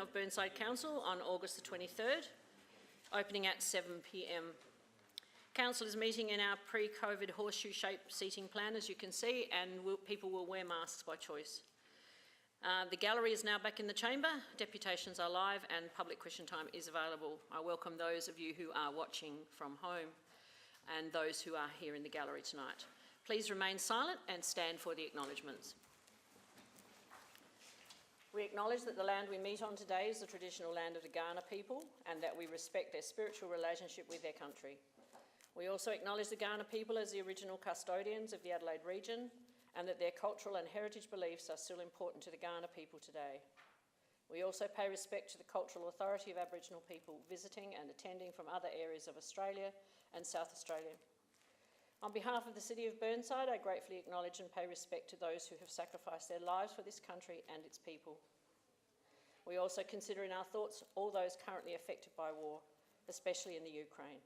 of Burnside Council on August the 23rd, opening at 7 p.m. Council is meeting in our pre-COVID horseshoe-shaped seating plan, as you can see, and people will wear masks by choice. The gallery is now back in the chamber, deputations are live and public question time is available. I welcome those of you who are watching from home and those who are here in the gallery tonight. Please remain silent and stand for the acknowledgements. We acknowledge that the land we meet on today is the traditional land of the Kaurna people and that we respect their spiritual relationship with their country. We also acknowledge the Kaurna people as the original custodians of the Adelaide region and that their cultural and heritage beliefs are still important to the Kaurna people today. We also pay respect to the cultural authority of Aboriginal people visiting and attending from other areas of Australia and South Australia. On behalf of the City of Burnside, I gratefully acknowledge and pay respect to those who have sacrificed their lives for this country and its people. We also consider in our thoughts all those currently affected by war, especially in the Ukraine.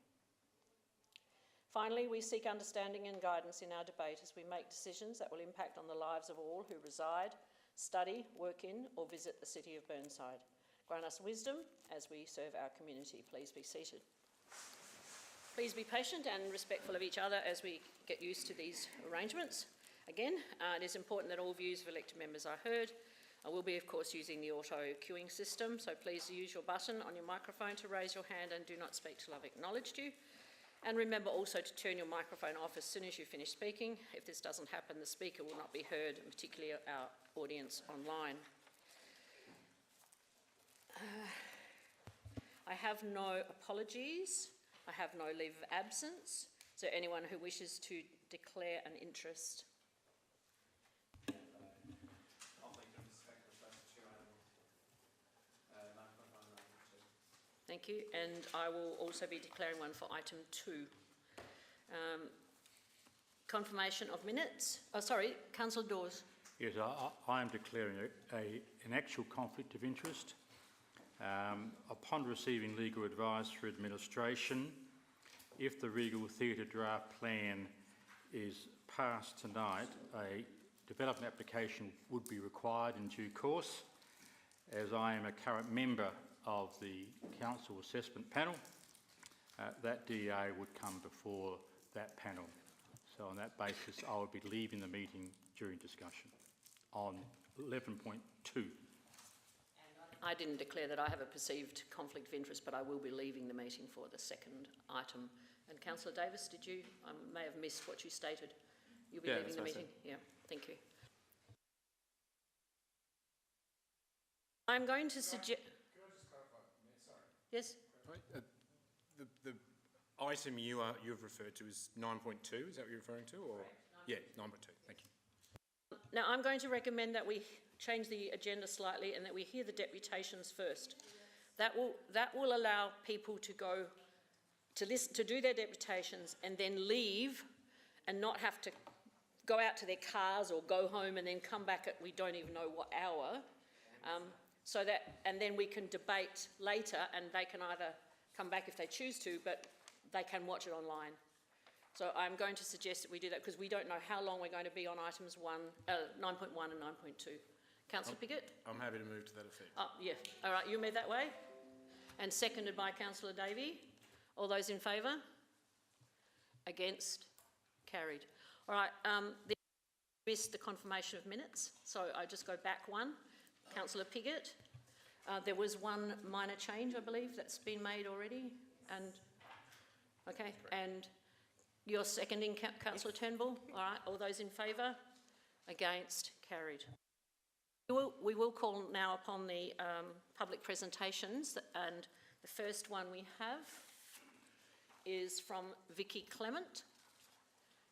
Finally, we seek understanding and guidance in our debate as we make decisions that will impact on the lives of all who reside, study, work in or visit the City of Burnside. Grant us wisdom as we serve our community. Please be seated. Please be patient and respectful of each other as we get used to these arrangements. Again, it is important that all views of elected members are heard. I will be, of course, using the auto queuing system, so please use your button on your microphone to raise your hand and do not speak till I've acknowledged you. And remember also to turn your microphone off as soon as you finish speaking. If this doesn't happen, the speaker will not be heard, particularly our audience online. I have no apologies. I have no leave of absence. Is there anyone who wishes to declare an interest? Thank you, and I will also be declaring one for item 2. Confirmation of minutes. Oh, sorry, Councillor Dawes. Yes, I am declaring an actual conflict of interest. Upon receiving legal advice for administration, if the Regal Theatre draft plan is passed tonight, a development application would be required in due course. As I am a current member of the Council Assessment Panel, that DA would come before that panel. So on that basis, I would be leaving the meeting during discussion on 11.2. I didn't declare that I have a perceived conflict of interest, but I will be leaving the meeting for the second item. And Councillor Davis, did you? I may have missed what you stated. You'll be leaving the meeting? Yeah, thank you. I'm going to suggest... Can I just clarify? Sorry. Yes? The item you've referred to is 9.2, is that what you're referring to? Or? Yeah, 9.2, thank you. Now, I'm going to recommend that we change the agenda slightly and that we hear the deputations first. That will allow people to go to listen, to do their deputations and then leave and not have to go out to their cars or go home and then come back at we don't even know what hour. And then we can debate later and they can either come back if they choose to, but they can watch it online. So I'm going to suggest that we do that because we don't know how long we're going to be on items 9.1 and 9.2. Councillor Piggott? I'm happy to move to that effect. Oh, yeah. All right, you move that way. And seconded by Councillor Davey. All those in favour? Against? Carried. All right, missed the confirmation of minutes, so I just go back one. Councillor Piggott. There was one minor change, I believe, that's been made already. And okay, and you're seconding, Councillor Turnbull. All right, all those in favour? Against? Carried. We will call now upon the public presentations, and the first one we have is from Vicky Clement.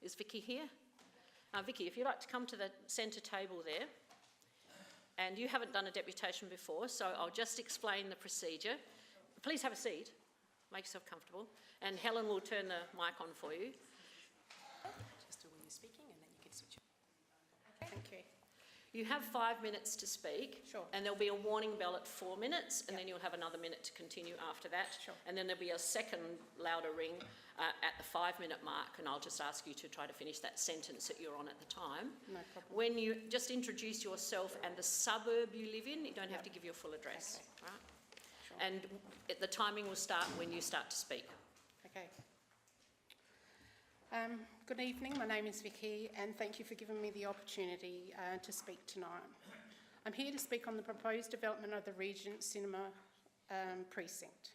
Is Vicky here? Vicky, if you'd like to come to the centre table there. And you haven't done a deputation before, so I'll just explain the procedure. Please have a seat, make yourself comfortable, and Helen will turn the mic on for you. Just when you're speaking and then you can switch. Okay. Thank you. You have 5 minutes to speak. Sure. And there'll be a warning bell at 4 minutes, and Yep. then you'll have another minute to continue after that. Sure. And then there'll be a second louder ring at the 5-minute mark, and I'll just ask you to try to finish that sentence that you're on at the time. No problem. When you just introduce yourself and the suburb you live in, you don't have to give your full address, Okay. right? Sure. And the timing will start when you start to speak. Okay. Good evening, my name is Vicky, and thank you for giving me the opportunity to speak tonight. I'm here to speak on the proposed development of the Regent Cinema precinct.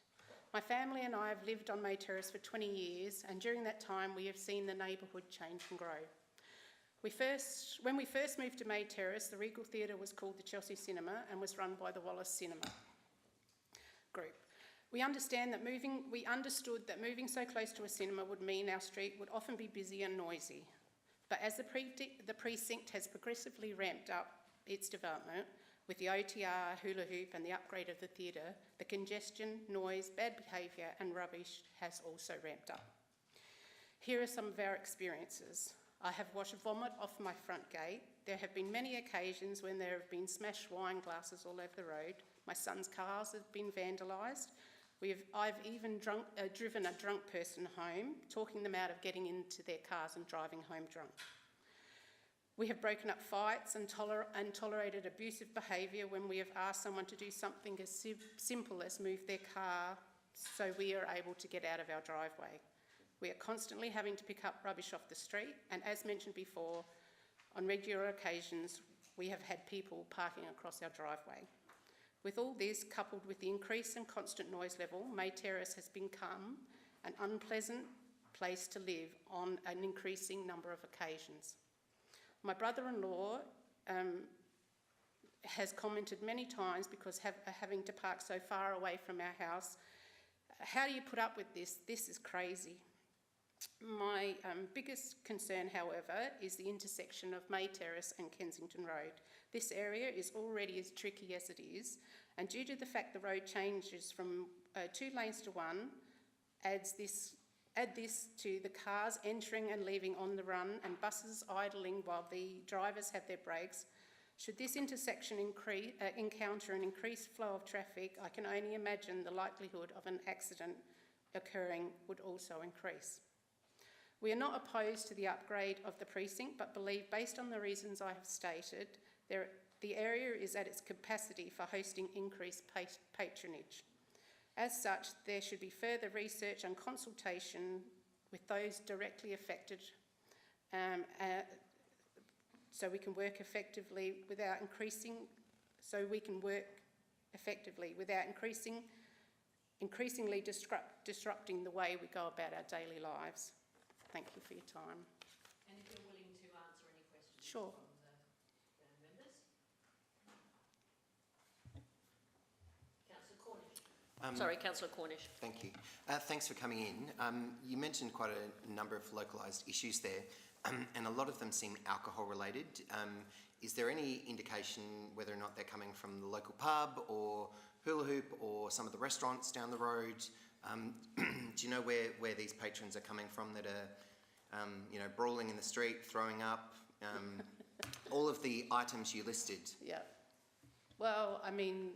My family and I have lived on May Terrace for 20 years, and during that time we have seen the neighbourhood change and grow. When we first moved to May Terrace, the Regal Theatre was called the Chelsea Cinema and was run by the Wallace Cinema Group. We understood that moving so close to a cinema would mean our street would often be busy and noisy. But as the precinct has progressively ramped up its development, with the OTR, hula hoop and the upgrade of the theatre, the congestion, noise, bad behaviour and rubbish has also ramped up. Here are some of our experiences. I have washed vomit off my front gate. There have been many occasions when there have been smashed wine glasses all over the road. My son's cars have been vandalised. I've even driven a drunk person home, talking them out of getting into their cars and driving home drunk. We have broken up fights and tolerated abusive behaviour when we have asked someone to do something as simple as move their car so we are able to get out of our driveway. We are constantly having to pick up rubbish off the street, and as mentioned before, on regular occasions we have had people parking across our driveway. With all this, coupled with the increase in constant noise level, May Terrace has become an unpleasant place to live on an increasing number of occasions. My brother-in-law has commented many times because having to park so far away from our house, how do you put up with this? This is crazy. My biggest concern, however, is the intersection of May Terrace and Kensington Road. This area is already as tricky as it is, and due to the fact the road changes from 2 lanes to 1, add this to the cars entering and leaving on the run and buses idling while the drivers have their breaks. Should this intersection encounter an increased flow of traffic, I can only imagine the likelihood of an accident occurring would also increase. We are not opposed to the upgrade of the precinct, but believe, based on the reasons I have stated, the area is at its capacity for hosting increased patronage. As such, there should be further research and consultation with those directly affected so we can work effectively without increasingly disrupting the way we go about our daily lives. Thank you for your time. And if you're willing to answer any questions Sure. from the members. Councillor Cornish. Sorry, Councillor Cornish. Thank you. Thanks for coming in. You mentioned quite a number of localised issues there, and a lot of them seem alcohol related. Is there any indication whether or not they're coming from the local pub or hula hoop or some of the restaurants down the road? Do you know where these patrons are coming from that are, brawling in the street, throwing up, all of the items you listed? Yeah. Well, I mean,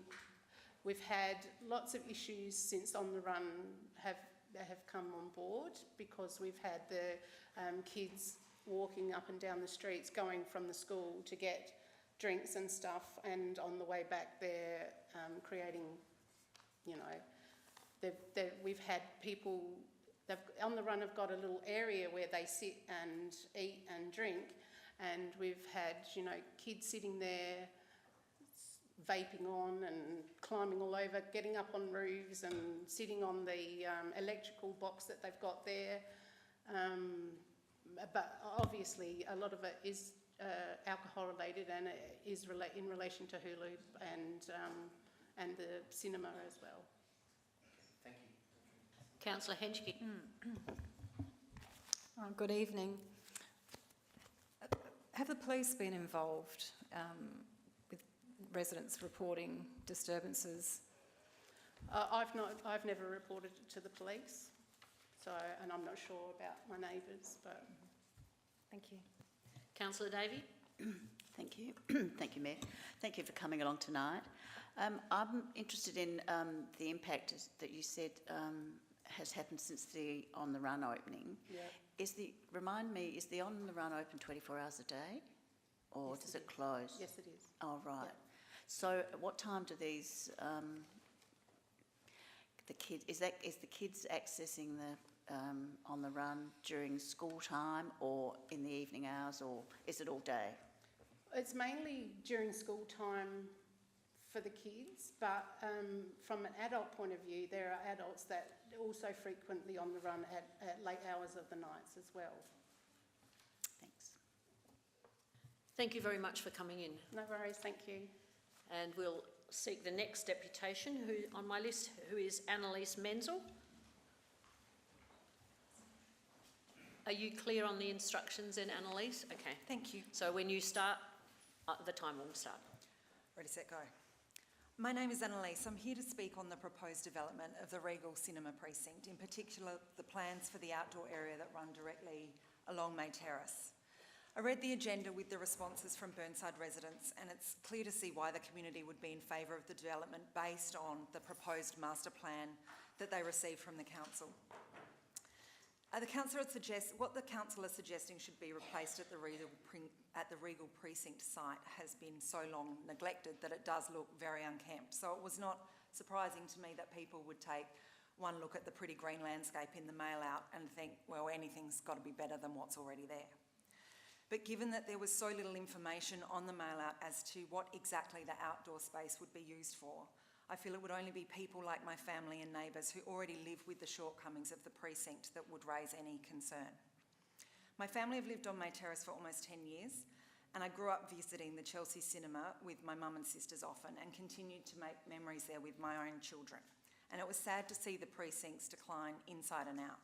we've had lots of issues since On the Run have come on board, because we've had the kids walking up and down the streets going from the school to get drinks and stuff, and on the way back they're creating, we've had people, On the Run have got a little area where they sit and eat and drink, and we've had, kids sitting there vaping on and climbing all over, getting up on roofs and sitting on the electrical box that they've got there. But obviously a lot of it is alcohol related, and it is in relation to hula hoop and the cinema as well. Thank you. Councillor Henschke. Good evening. Have the police been involved with residents reporting disturbances? I've never reported it to the police, and I'm not sure about my neighbours, but... Thank you. Councillor Davey. Thank you. Thank you, Mayor. Thank you for coming along tonight. I'm interested in the impact that you said has happened since the On the Run opening. Yeah. Remind me, is the On the Run open 24 hours a day, or Yes, does it it close? Yes, it is. Oh, right. Yeah. So at what time do these, the kids accessing the On the Run during school time or in the evening hours, or is it all day? It's mainly during school time for the kids, but from an adult point of view, there are adults that also frequently on the run at late hours of the nights as well. Thanks. Thank you very much for coming in. No worries, thank you. And we'll seek the next deputation on my list, who is Annalise Menzel. Are you clear on the instructions then, Annalise? Okay. Thank you. So when you start, the timer will start. Ready, set, go. My name is Annalise. I'm here to speak on the proposed development of the Regal Cinema Precinct, in particular the plans for the outdoor area that run directly along May Terrace. I read the agenda with the responses from Burnside residents, and it's clear to see why the community would be in favour of the development based on the proposed master plan that they received from the council. What the council is suggesting should be replaced at the Regal Precinct site has been so long neglected that it does look very unkempt. So it was not surprising to me that people would take one look at the pretty green landscape in the mail out and think, well, anything's got to be better than what's already there. But given that there was so little information on the mail out as to what exactly the outdoor space would be used for, I feel it would only be people like my family and neighbours who already live with the shortcomings of the precinct that would raise any concern. My family have lived on May Terrace for almost 10 years, and I grew up visiting the Chelsea cinema with my mum and sisters often, and continued to make memories there with my own children. And it was sad to see the precincts decline inside and out.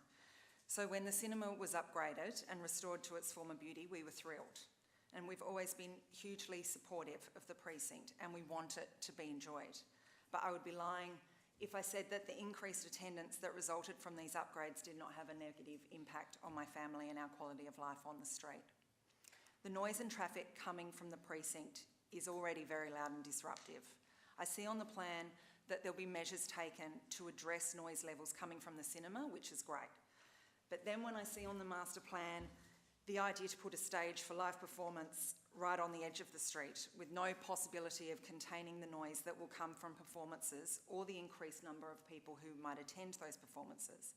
So when the cinema was upgraded and restored to its former beauty, we were thrilled. And we've always been hugely supportive of the precinct, and we want it to be enjoyed. But I would be lying if I said that the increased attendance that resulted from these upgrades did not have a negative impact on my family and our quality of life on the street. The noise and traffic coming from the precinct is already very loud and disruptive. I see on the plan that there'll be measures taken to address noise levels coming from the cinema, which is great. But then when I see on the master plan the idea to put a stage for live performance right on the edge of the street with no possibility of containing the noise that will come from performances or the increased number of people who might attend those performances,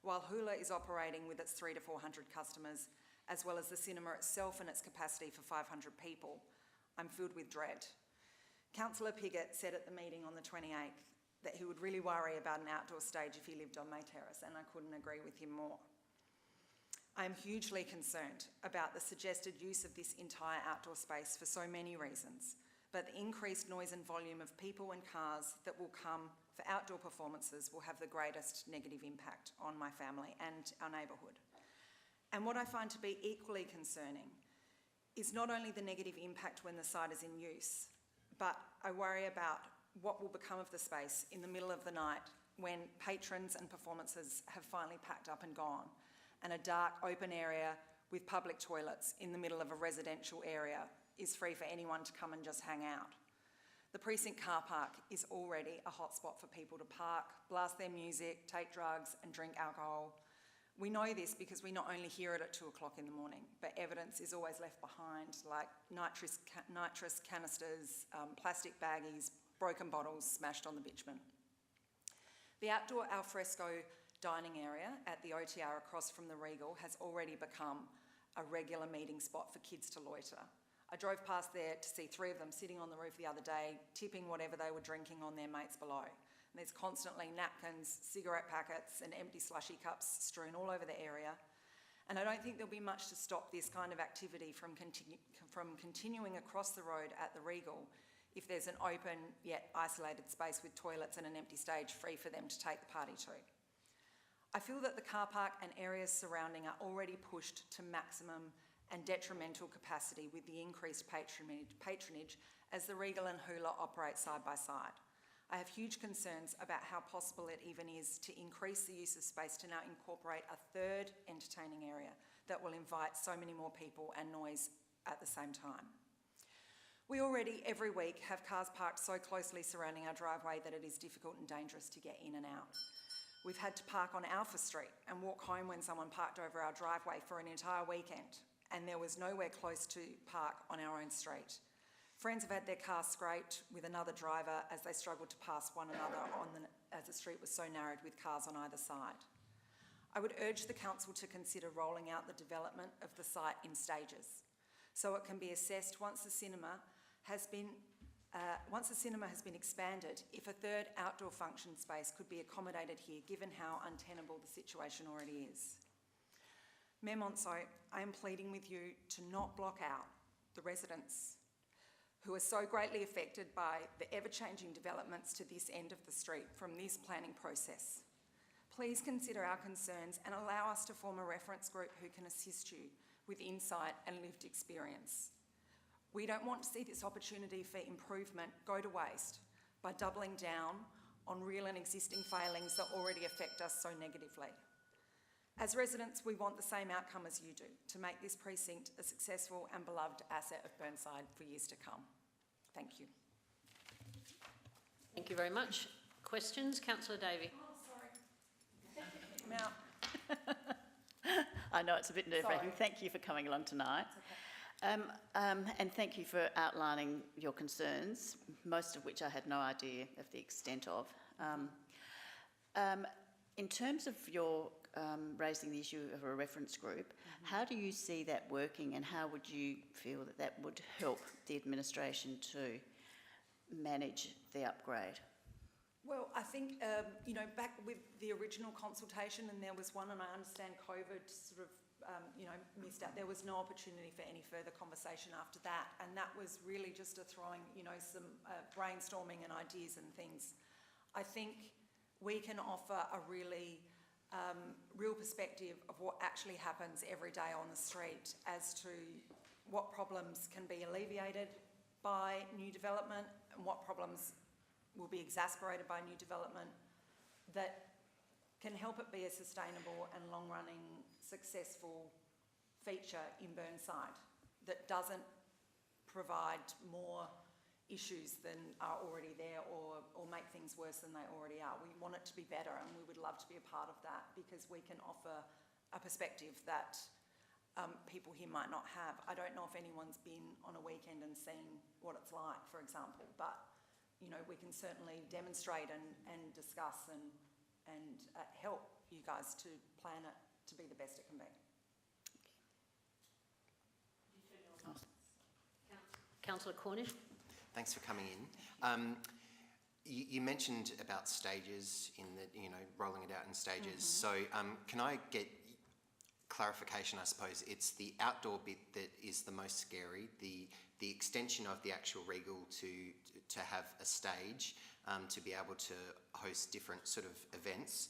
while Hula is operating with its 300 to 400 customers, as well as the cinema itself and its capacity for 500 people, I'm filled with dread. Councillor Pigott said at the meeting on the 28th that he would really worry about an outdoor stage if he lived on May Terrace, and I couldn't agree with him more. I am hugely concerned about the suggested use of this entire outdoor space for so many reasons, but the increased noise and volume of people and cars that will come for outdoor performances will have the greatest negative impact on my family and our neighbourhood. And what I find to be equally concerning is not only the negative impact when the site is in use, but I worry about what will become of the space in the middle of the night when patrons and performances have finally packed up and gone, and a dark open area with public toilets in the middle of a residential area is free for anyone to come and just hang out. The precinct car park is already a hotspot for people to park, blast their music, take drugs and drink alcohol. We know this because we not only hear it at 2 o'clock in the morning, but evidence is always left behind, like nitrous canisters, plastic baggies, broken bottles smashed on the bitumen. The outdoor alfresco dining area at the OTR across from the Regal has already become a regular meeting spot for kids to loiter. I drove past there to see 3 of them sitting on the roof the other day, tipping whatever they were drinking on their mates below. And there's constantly napkins, cigarette packets and empty slushy cups strewn all over the area. And I don't think there'll be much to stop this kind of activity from continuing across the road at the Regal if there's an open yet isolated space with toilets and an empty stage free for them to take the party to. I feel that the car park and areas surrounding are already pushed to maximum and detrimental capacity with the increased patronage as the Regal and Hula operate side by side. I have huge concerns about how possible it even is to increase the use of space to now incorporate a third entertaining area that will invite so many more people and noise at the same time. We already, every week, have cars parked so closely surrounding our driveway that it is difficult and dangerous to get in and out. We've had to park on Alpha Street and walk home when someone parked over our driveway for an entire weekend, and there was nowhere close to park on our own street. Friends have had their cars scraped with another driver as they struggled to pass one another as the street was so narrowed with cars on either side. I would urge the council to consider rolling out the development of the site in stages, so it can be assessed once the cinema has been expanded, if a third outdoor function space could be accommodated here, given how untenable the situation already is. Mayor Monso, I am pleading with you to not block out the residents who are so greatly affected by the ever-changing developments to this end of the street from this planning process. Please consider our concerns and allow us to form a reference group who can assist you with insight and lived experience. We don't want to see this opportunity for improvement go to waste by doubling down on real and existing failings that already affect us so negatively. As residents, we want the same outcome as you do, to make this precinct a successful and beloved asset of Burnside for years to come. Thank you. Thank you very much. Questions? Councillor Davey. Oh, sorry. I'm out. I know it's a bit nerve-wracking. Sorry. Thank you for coming along tonight. And thank you for outlining your concerns, most of which I had no idea of the extent of. In terms of your raising the issue of a reference group, how do you see that working, and how would you feel that that would help the administration to manage the upgrade? Well, I think, back with the original consultation, and there was one, and I understand COVID sort of, missed out. There was no opportunity for any further conversation after that, and that was really just a throwing, some brainstorming and ideas and things. I think we can offer a really real perspective of what actually happens every day on the street as to what problems can be alleviated by new development and what problems will be exacerbated by new development that can help it be a sustainable and long-running successful feature in Burnside that doesn't provide more issues than are already there or make things worse than they already are. We want it to be better, and we would love to be a part of that because we can offer a perspective that people here might not have. I don't know if anyone's been on a weekend and seen what it's like, for example, but we can certainly demonstrate and discuss and help you guys to plan it to be the best it can be. Councillor Cornish. Thanks for coming in. You mentioned about stages in the, rolling it out in stages. So can I get clarification? I suppose it's the outdoor bit that is the most scary, the extension of the actual Regal to have a stage, to be able to host different sort of events.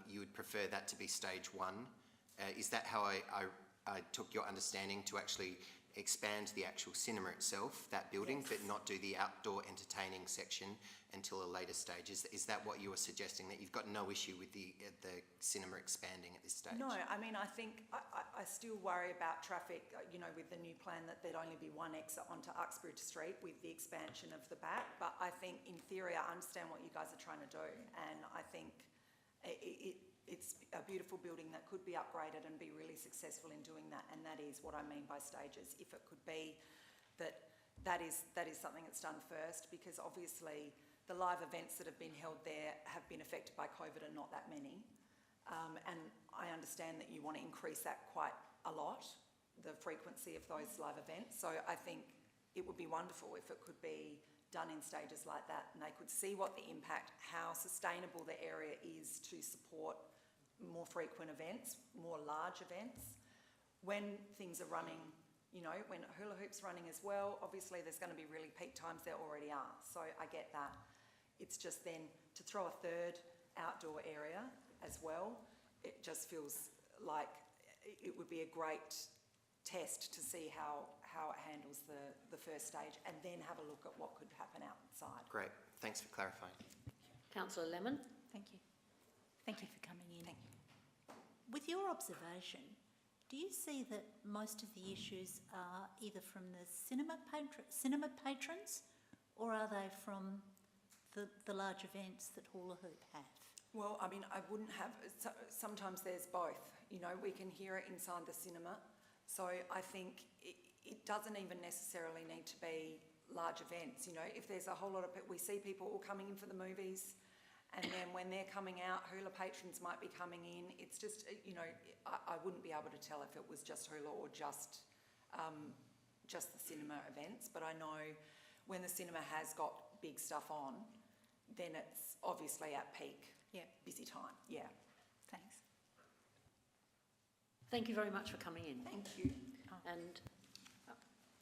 You would prefer that to be stage one. Is that how I took your understanding, to actually expand the actual cinema itself, that building, yes, but not do the outdoor entertaining section until a later stage? Is that what you were suggesting, that you've got no issue with the cinema expanding at this stage? No, I mean, I think I still worry about traffic, with the new plan that there'd only be one exit onto Uxbridge Street with the expansion of the back. But I think in theory, I understand what you guys are trying to do, and I think it's a beautiful building that could be upgraded and be really successful in doing that, and that is what I mean by stages. If it could be that is something that's done first, because obviously the live events that have been held there have been affected by COVID and not that many, and I understand that you want to increase that quite a lot, the frequency of those live events. So I think it would be wonderful if it could be done in stages like that, and they could see what the impact, how sustainable the area is to support more frequent events, more large events. When things are running, when hula hoop's running as well, obviously there's going to be really peak times, there already are. So I get that. It's just then to throw a third outdoor area as well, it just feels like it would be a great test to see how it handles the first stage, and then have a look at what could happen outside. Great, thanks for clarifying. Councillor Lemon. Thank you. Thank you for coming in. Thank you. With your observation, do do you see that most of the issues are either from the cinema patrons, or are they from the large events that Hula Hoop have? Well, I mean, I wouldn't have, sometimes there's both. You know, we can hear it inside the cinema. So I think it doesn't even necessarily need to be large events. You know, if there's a whole lot of people, we see people all coming in for the movies, and then when they're coming out, hula patrons might be coming in. It's just, you know, I wouldn't be able to tell if it was just hula or just the cinema events. But I know when the cinema has got big stuff on, then it's obviously at peak, busy time. Yeah. Thanks. Thank you very much for coming in. Thank you. And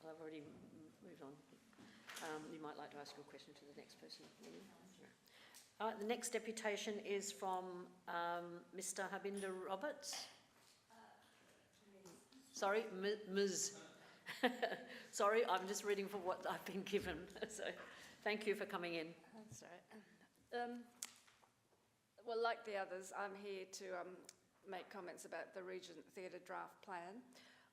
I've already moved on. You might like to ask your question to the next person. The next deputation is from Mr. Habinder Roberts. Sorry, Ms. Sorry, I'm just reading from what I've been given. So thank you for coming in. That's right. Well, like the others, I'm here to make comments about the Regent Theatre draft plan.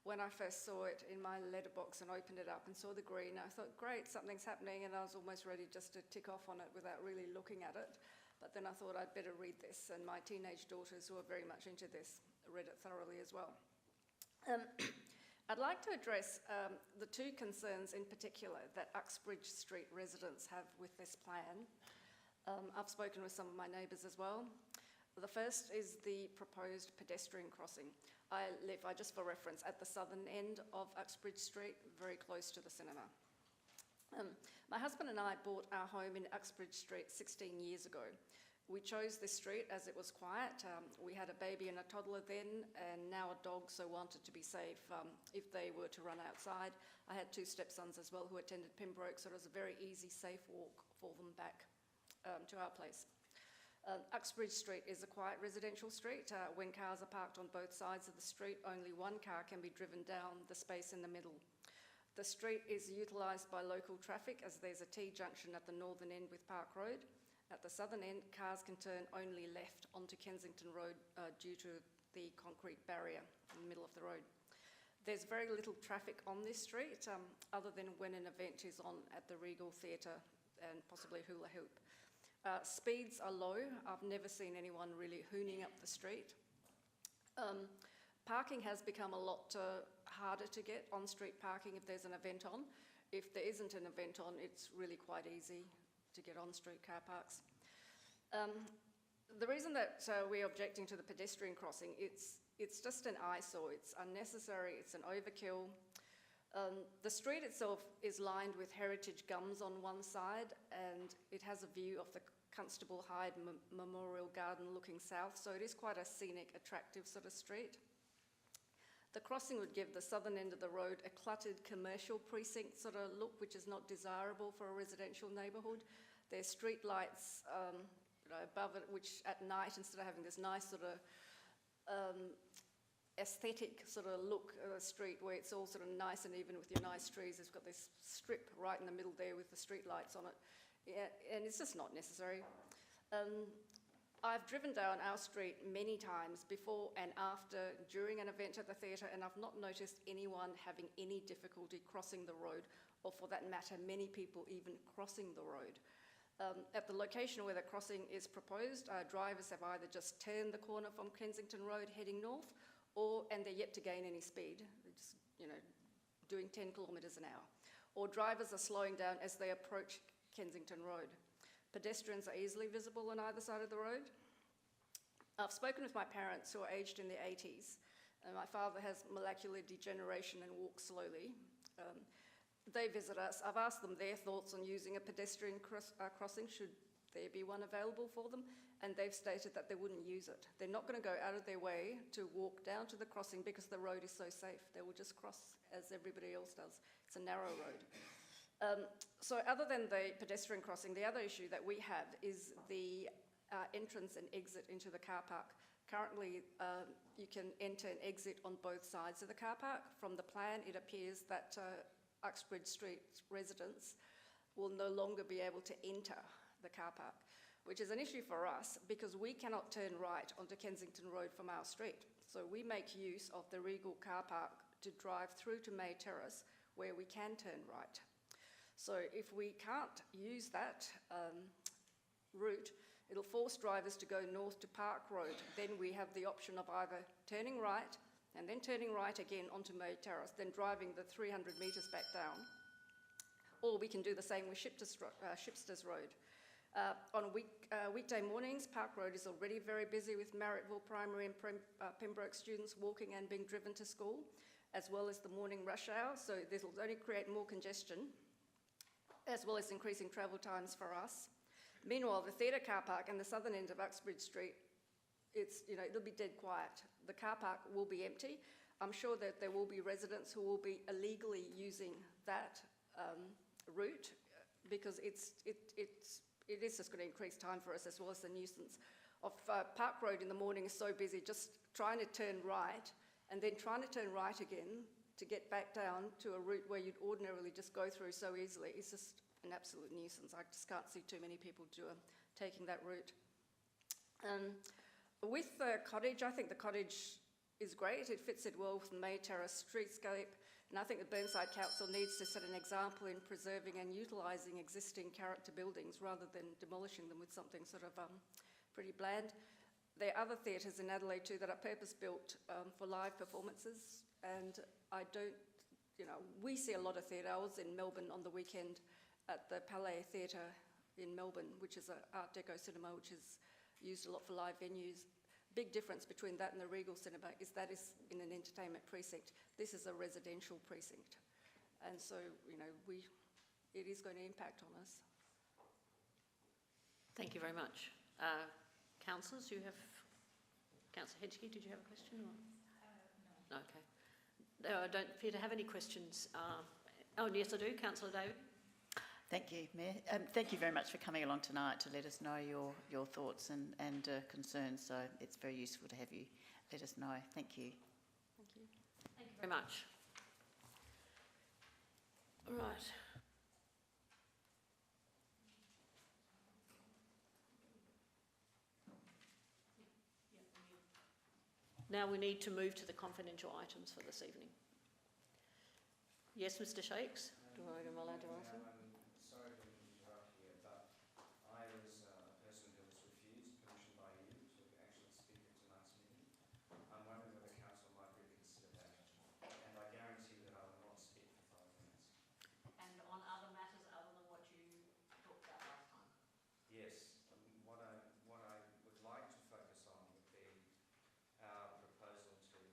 When I first saw it in my letterbox and opened it up and saw the green, I thought, great, something's happening, and I was almost ready just to tick off on it without really looking at it. But then I thought I'd better read this, and my teenage daughters, who are very much into this, read it thoroughly as well. I'd like to address the two concerns in particular that Uxbridge Street residents have with this plan. I've spoken with some of my neighbours as well. The first is the proposed pedestrian crossing. I live, just for reference, at the southern end of Uxbridge Street, very close to the cinema. My husband and I bought our home in Uxbridge Street 16 years ago. We chose this street as it was quiet. We had a baby and a toddler then, and now a dog, so wanted to be safe if they were to run outside. I had two stepsons as well who attended Pembroke, so it was a very easy, safe walk for them back to our place. Uxbridge Street is a quiet residential street. When cars are parked on both sides of the street, only one car can be driven down the space in the middle. The street is utilised by local traffic as there's a T-junction at the northern end with Park Road. At the southern end, cars can turn only left onto Kensington Road due to the concrete barrier in the middle of the road. There's very little traffic on this street other than when an event is on at the Regal Theatre and possibly Hula Hoop. Speeds are low. I've never seen anyone really hooning up the street. Parking has become a lot harder to get on-street parking if there's an event on. If there isn't an event on, it's really quite easy to get on-street car parks. The reason that we're objecting to the pedestrian crossing, it's just an eyesore. It's unnecessary. It's an overkill. The street itself is lined with heritage gums on one side, and it has a view of the Constable Hyde Memorial Garden looking south, so it is quite a scenic, attractive sort of street. The crossing would give the southern end of the road a cluttered commercial precinct sort of look, which is not desirable for a residential neighbourhood. There's street lights above it, which at night, instead of having this nice sort of aesthetic sort of look of a street where it's all sort of nice and even with your nice trees, it's got this strip right in the middle there with the street lights on it. Yeah, and it's just not necessary. I've driven down our street many times before and after, during an event at the theatre, and I've not noticed anyone having any difficulty crossing the road, or for that matter, many people even crossing the road. At the location where the crossing is proposed, drivers have either just turned the corner from Kensington Road heading north, and they're yet to gain any speed. They're just, doing 10 kilometres an hour. Or drivers are slowing down as they approach Kensington Road. Pedestrians are easily visible on either side of the road. I've spoken with my parents who are aged in their 80s, and my father has molecular degeneration and walks slowly. They visit us. I've asked them their thoughts on using a pedestrian crossing, should there be one available for them, and they've stated that they wouldn't use it. They're not going to go out of their way to walk down to the crossing because the road is so safe. They will just cross as everybody else does. It's a narrow road. So other than the pedestrian crossing, the other issue that we have is the entrance and exit into the car park. Currently, you can enter and exit on both sides of the car park. From the plan, it appears that Uxbridge Street residents will no longer be able to enter the car park. which is an issue for us because we cannot turn right onto Kensington Road from our street. So we make use of the Regal car park to drive through to May Terrace where we can turn right. So if we can't use that route, it'll force drivers to go north to Park Road. Then we have the option of either turning right and then turning right again onto May Terrace, then driving the 300 metres back down. Or we can do the same with Shipsters Road. On weekday mornings, Park Road is already very busy with Marrickville Primary and Pembroke students walking and being driven to school, as well as the morning rush hour, so this will only create more congestion, as well as increasing travel times for us. Meanwhile, the theatre car park and the southern end of Uxbridge Street, it'll be dead quiet. The car park will be empty. I'm sure that there will be residents who will be illegally using that route because it is just going to increase time for us, as well as the nuisance of Park Road in the morning is so busy, just trying to turn right and then trying to turn right again to get back down to a route where you'd ordinarily just go through so easily. It's just an absolute nuisance. I just can't see too many people taking that route. With the cottage, I think the cottage is great. It fits it well with the May Terrace streetscape, and I think the Burnside Council needs to set an example in preserving and utilising existing character buildings rather than demolishing them with something sort of pretty bland. There are other theatres in Adelaide too that are purpose-built for live performances, and we see a lot of theatre. I was in Melbourne on the weekend at the Palais Theatre in Melbourne, which is an Art Deco cinema, which is used a lot for live venues. Big difference between that and the Regal cinema is that is in an entertainment precinct. This is a residential precinct. And so, it is going to impact on us. Thank you very much. Councillors, Councillor Hedgkey, did you have a question? No. Okay. No, I don't appear to have any questions. Yes, I do. Councillor David. Thank you, Mayor. Thank you very much for coming along tonight to let us know your thoughts and concerns. So it's very useful to have you let us know. Thank you. Thank you. Thank you very much. All right. Now we need to move to the confidential items for this evening. Yes, Mr. Shakes? Am I allowed to answer? Sorry to interrupt here, but I was a person who was refused permission by you to actually speak at tonight's meeting. I'm wondering whether council might reconsider that. And I guarantee that I will not speak for 5 minutes. And on other matters other than what you talked about last time? Yes. What I would like to focus on would be our proposal for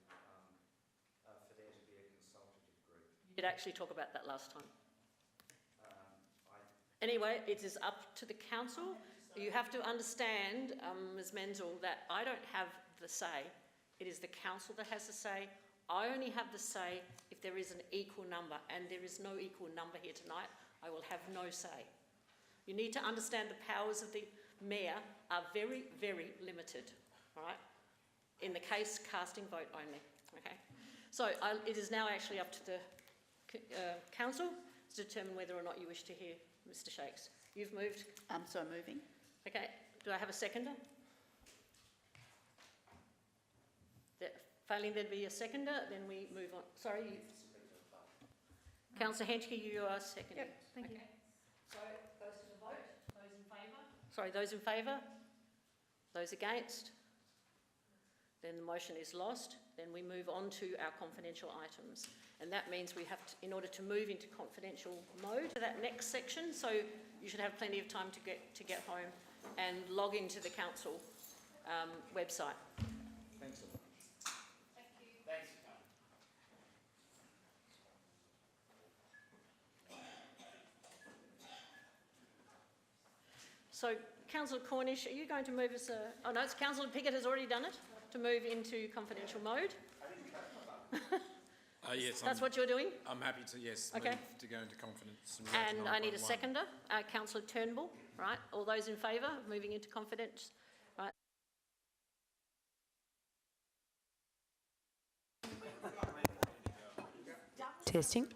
there to be a consultative group. You did actually talk about that last time. Anyway, it is up to the council. You have to understand, Ms Menzel, that I don't have the say. It is the council that has the say. I only have the say if there is an equal number, and there is no equal number here tonight. I will have no say. You need to understand the powers of the mayor are very, very limited, all right? In the case, casting vote only, okay? So it is now actually up to the council to determine whether or not you wish to hear Mr Shakes. You've moved? So moving. Okay. Do I have a seconder? Failing there to be a seconder, then we move on. Sorry. Councillor Henschke, you are seconding. Yep, thank you. So, those to the vote. Those in favour? Sorry, those in favour? Those against? Then the motion is lost. Then we move on to our confidential items. And that means we have to, in order to move into confidential mode, to that next section, so you should have plenty of time to get home and log into the council website. Thanks a lot. Thank you. Thanks for coming. So, Councillor Cornish, are you going to move us oh no, it's Councillor Piggott has already done it, to move into confidential mode. Yes, That's what you're doing? I'm happy to, yes, Okay. move to go into confidence. And I need a seconder, Councillor Turnbull, right? All those in favour of moving into confidence, right? Testing.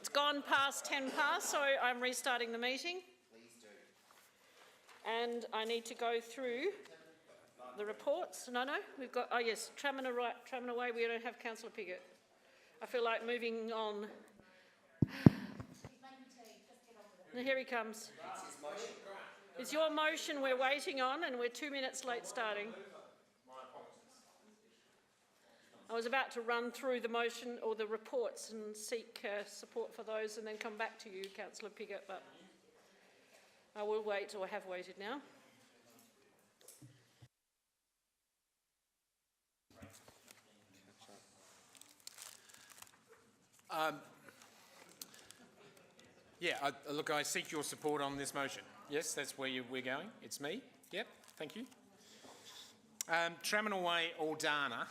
It's gone past 10 past, so I'm restarting the meeting. Please do. And I need to go through the reports. No, we've got, oh yes, Tramina right, Tramina way, we don't have Councillor Piggott. I feel like moving on. Here he comes. It's your motion we're waiting on, and we're 2 minutes late starting. I was about to run through the motion or the reports and seek support for those and then come back to you, Councillor Piggott, but I will wait, or have waited now. Look, I seek your support on this motion. Yes, that's where we're going. It's me. Yep, thank you. Tramina Way, Aldana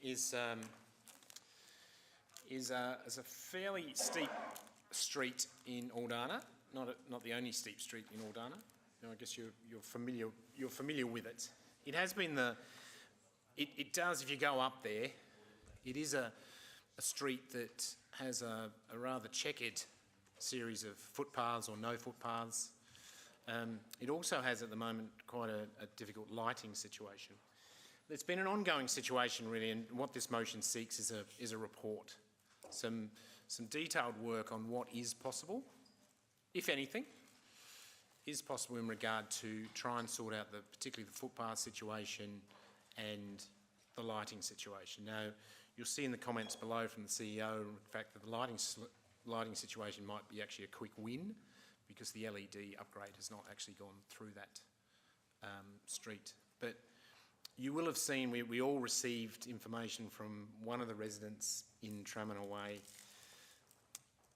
is a fairly steep street in Aldana. Not the only steep street in Aldana. I guess you're familiar with it. It has been it does, if you go up there, it is a street that has a rather checkered series of footpaths or no footpaths. It also has at the moment quite a difficult lighting situation. It's been an ongoing situation really, and what this motion seeks is a report, some detailed work on what is possible, if anything, is possible in regard to try and sort out particularly the footpath situation and the lighting situation. Now, you'll see in the comments below from the CEO, in fact, that the lighting situation might be actually a quick win because the LED upgrade has not actually gone through that street. But you will have seen we all received information from one of the residents in Tramina Way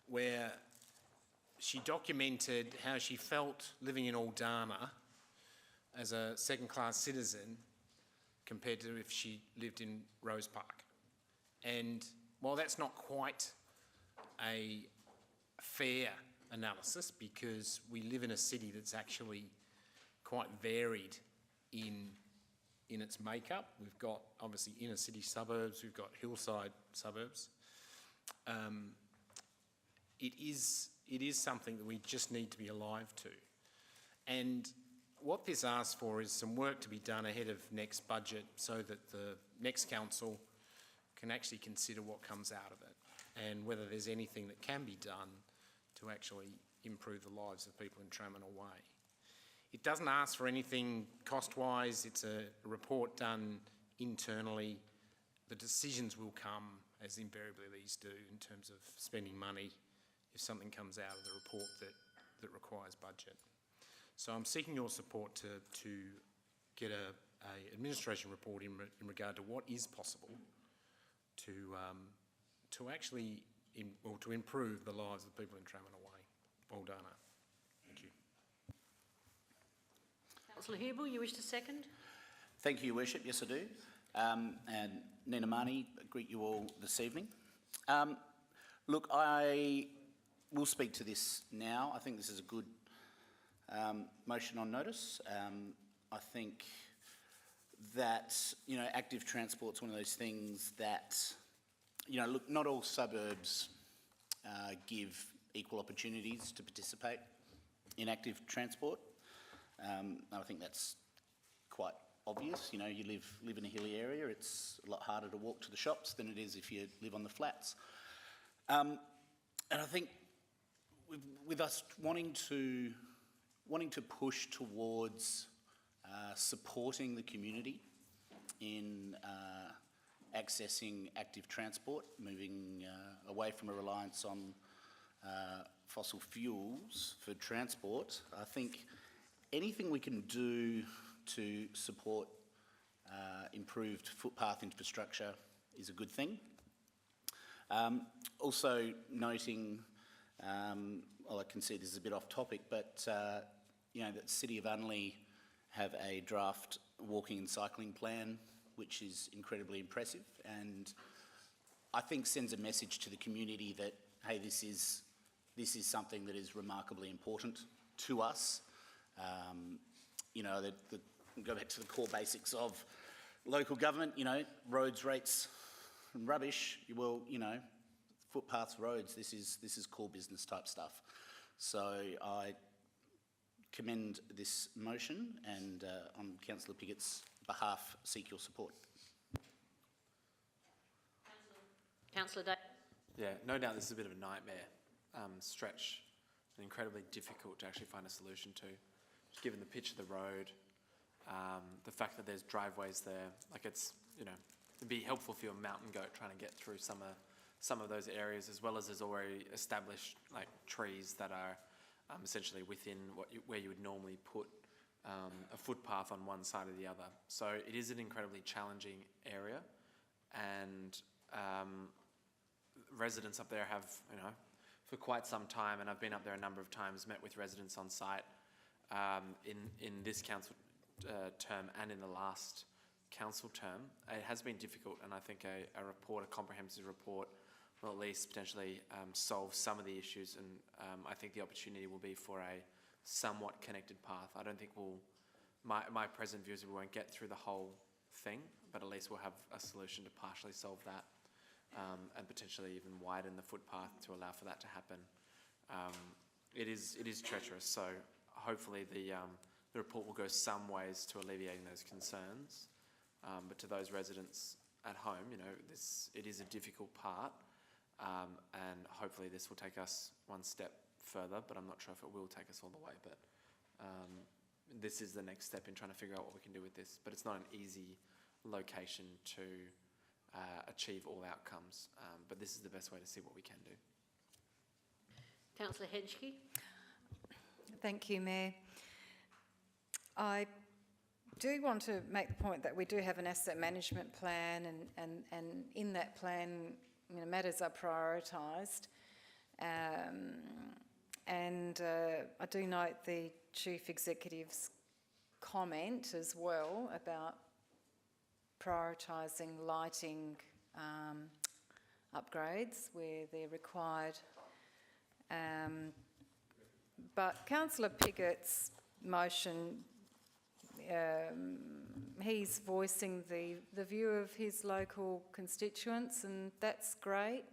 where she documented how she felt living in Aldana as a second-class citizen compared to if she lived in Rose Park. And while that's not quite a fair analysis, because we live in a city that's actually quite varied in its makeup. We've got obviously inner city suburbs, we've got hillside suburbs. It is something that we just need to be alive to. And what this asks for is some work to be done ahead of next budget so that the next council can actually consider what comes out of it and whether there's anything that can be done to actually improve the lives of people in Tramina Way. It doesn't ask for anything cost-wise. It's a report done internally. The decisions will come, as invariably these do, in terms of spending money if something comes out of the report that requires budget. So I'm seeking your support to get a administration report in regard to what is possible to actually to improve the lives of the people in Tramina Way, Aldana. Thank you. Councillor Hubel, you wish to second? Thank you, Your Worship. Yes, I do. And Nina Marnie, I greet you all this evening. Look, I will speak to this now. I think this is a good motion on notice. I think that, active transport's one of those things that, look, not all suburbs give equal opportunities to participate in active transport. And I think that's quite obvious. You live in a hilly area, it's a lot harder to walk to the shops than it is if you live on the flats. And I think with us wanting to push towards supporting the community in accessing active transport, moving away from a reliance on fossil fuels for transport, I think anything we can do to support improved footpath infrastructure is a good thing. Also noting, well, I can see this is a bit off topic, but that the City of Unley have a draft walking and cycling plan, which is incredibly impressive, and I think sends a message to the community that, hey, this is something that is remarkably important to us. Go back to the core basics of local government, roads, rates and rubbish. Well, footpaths, roads, this is core business type stuff. So I commend this motion and on Councillor Piggott's behalf seek your support. Councillor Day. Yeah, no doubt this is a bit of a nightmare stretch and incredibly difficult to actually find a solution to, just given the pitch of the road, the fact that there's driveways there. Like it's, you know, it'd be helpful for your mountain goat trying to get through some of those areas, as well as there's already established like trees that are essentially within where you would normally put a footpath on one side or the other. So it is an incredibly challenging area, and residents up there have, you know, for quite some time, and I've been up there a number of times, met with residents on site in this council term and in the last council term. It has been difficult, and I think a comprehensive report will at least potentially solve some of the issues, and I think the opportunity will be for a somewhat connected path. I don't think my present view is we won't get through the whole thing, but at least we'll have a solution to partially solve that, and potentially even widen the footpath to allow for that to happen. It is treacherous, so hopefully the report will go some ways to alleviating those concerns. But to those residents at home, you know, it is a difficult part, and hopefully this will take us one step further, but I'm not sure if it will take us all the way. But this is the next step in trying to figure out what we can do with this. But it's not an easy location to achieve all outcomes, but this is the best way to see what we can do. Councillor Henschke. Thank you, Mayor. I do want to make the point that we do have an asset management plan, and in that plan, you know, matters are prioritised. And I do note the Chief Executive's comment as well about prioritising lighting upgrades where they're required. But Councillor Piggott's motion, he's voicing the view of his local constituents, and that's great,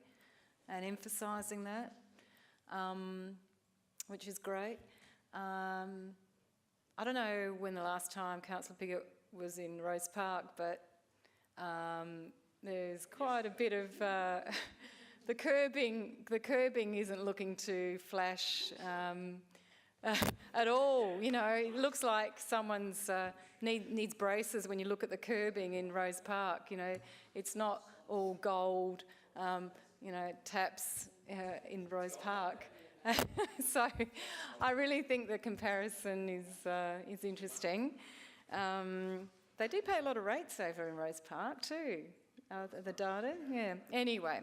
and emphasising that, which is great. I don't know when the last time Councillor Piggott was in Rose Park, but there's quite a bit of the curbing isn't looking to flash at all. You know, it looks like someone's needs braces when you look at the curbing in Rose Park. You know, it's not all gold, you know, taps in Rose Park. So I really think the comparison is interesting. They do pay a lot of rates over in Rose Park too, the data, yeah. Anyway,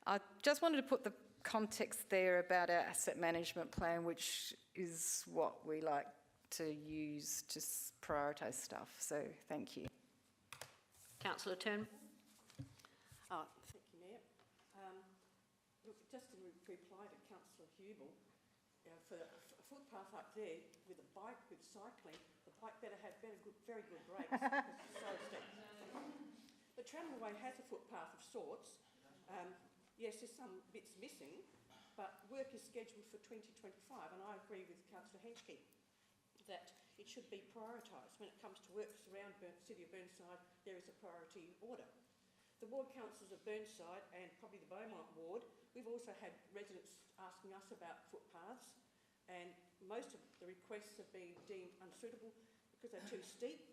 I just wanted to put the context there about our asset management plan, which is what we like to use to prioritise stuff. So thank you. Councillor Turnbull. Thank you, Mayor. Look, just in reply to Councillor Hubel, for a footpath up there with a bike, with cycling, the bike better have very good brakes because it's so steep. The tramway has a footpath of sorts. Yes, there's some bits missing, but work is scheduled for 2025, and I agree with Councillor Henschke that it should be prioritised. When it comes to works around the City of Burnside, there is a priority order. The ward councils of Burnside and probably the Beaumont ward, we've also had residents asking us about footpaths, and most of the requests have been deemed unsuitable because they're too steep,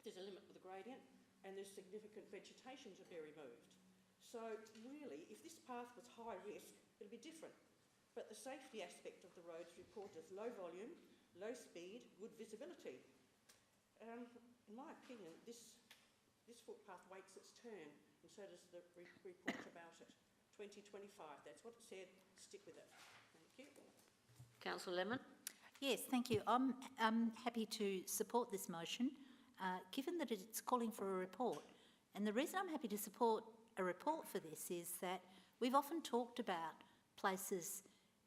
there's a limit with the gradient, and there's significant vegetation to be removed. So really, if this path was high risk, it'd be different. But the safety aspect of the roads reported as low volume, low speed, good visibility. In my opinion, this footpath waits its turn, and so does the report about it. 2025, that's what it said, stick with it. Thank you. Councillor Lemon. Yes, thank you. I'm happy to support this motion, given that it's calling for a report. And the reason I'm happy to support a report for this is that we've often talked about places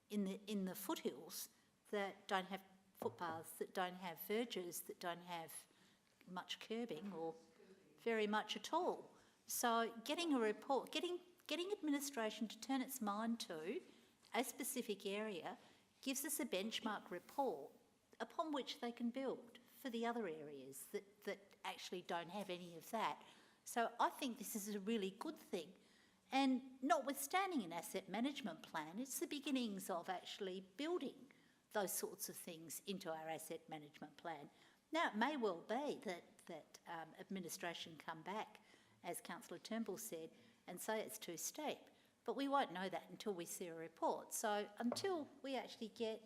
in the foothills that don't have footpaths, that don't have verges, that don't have much curbing or very much at all. So getting a report, getting getting administration to turn its mind to a specific area gives us a benchmark report upon which they can build for the other areas that actually don't have any of that. So I think this is a really good thing. And notwithstanding an asset management plan, it's the beginnings of actually building those sorts of things into our asset management plan. Now, it may well be that administration come back, as Councillor Turnbull said, and say it's too steep, but we won't know that until we see a report. So until we actually get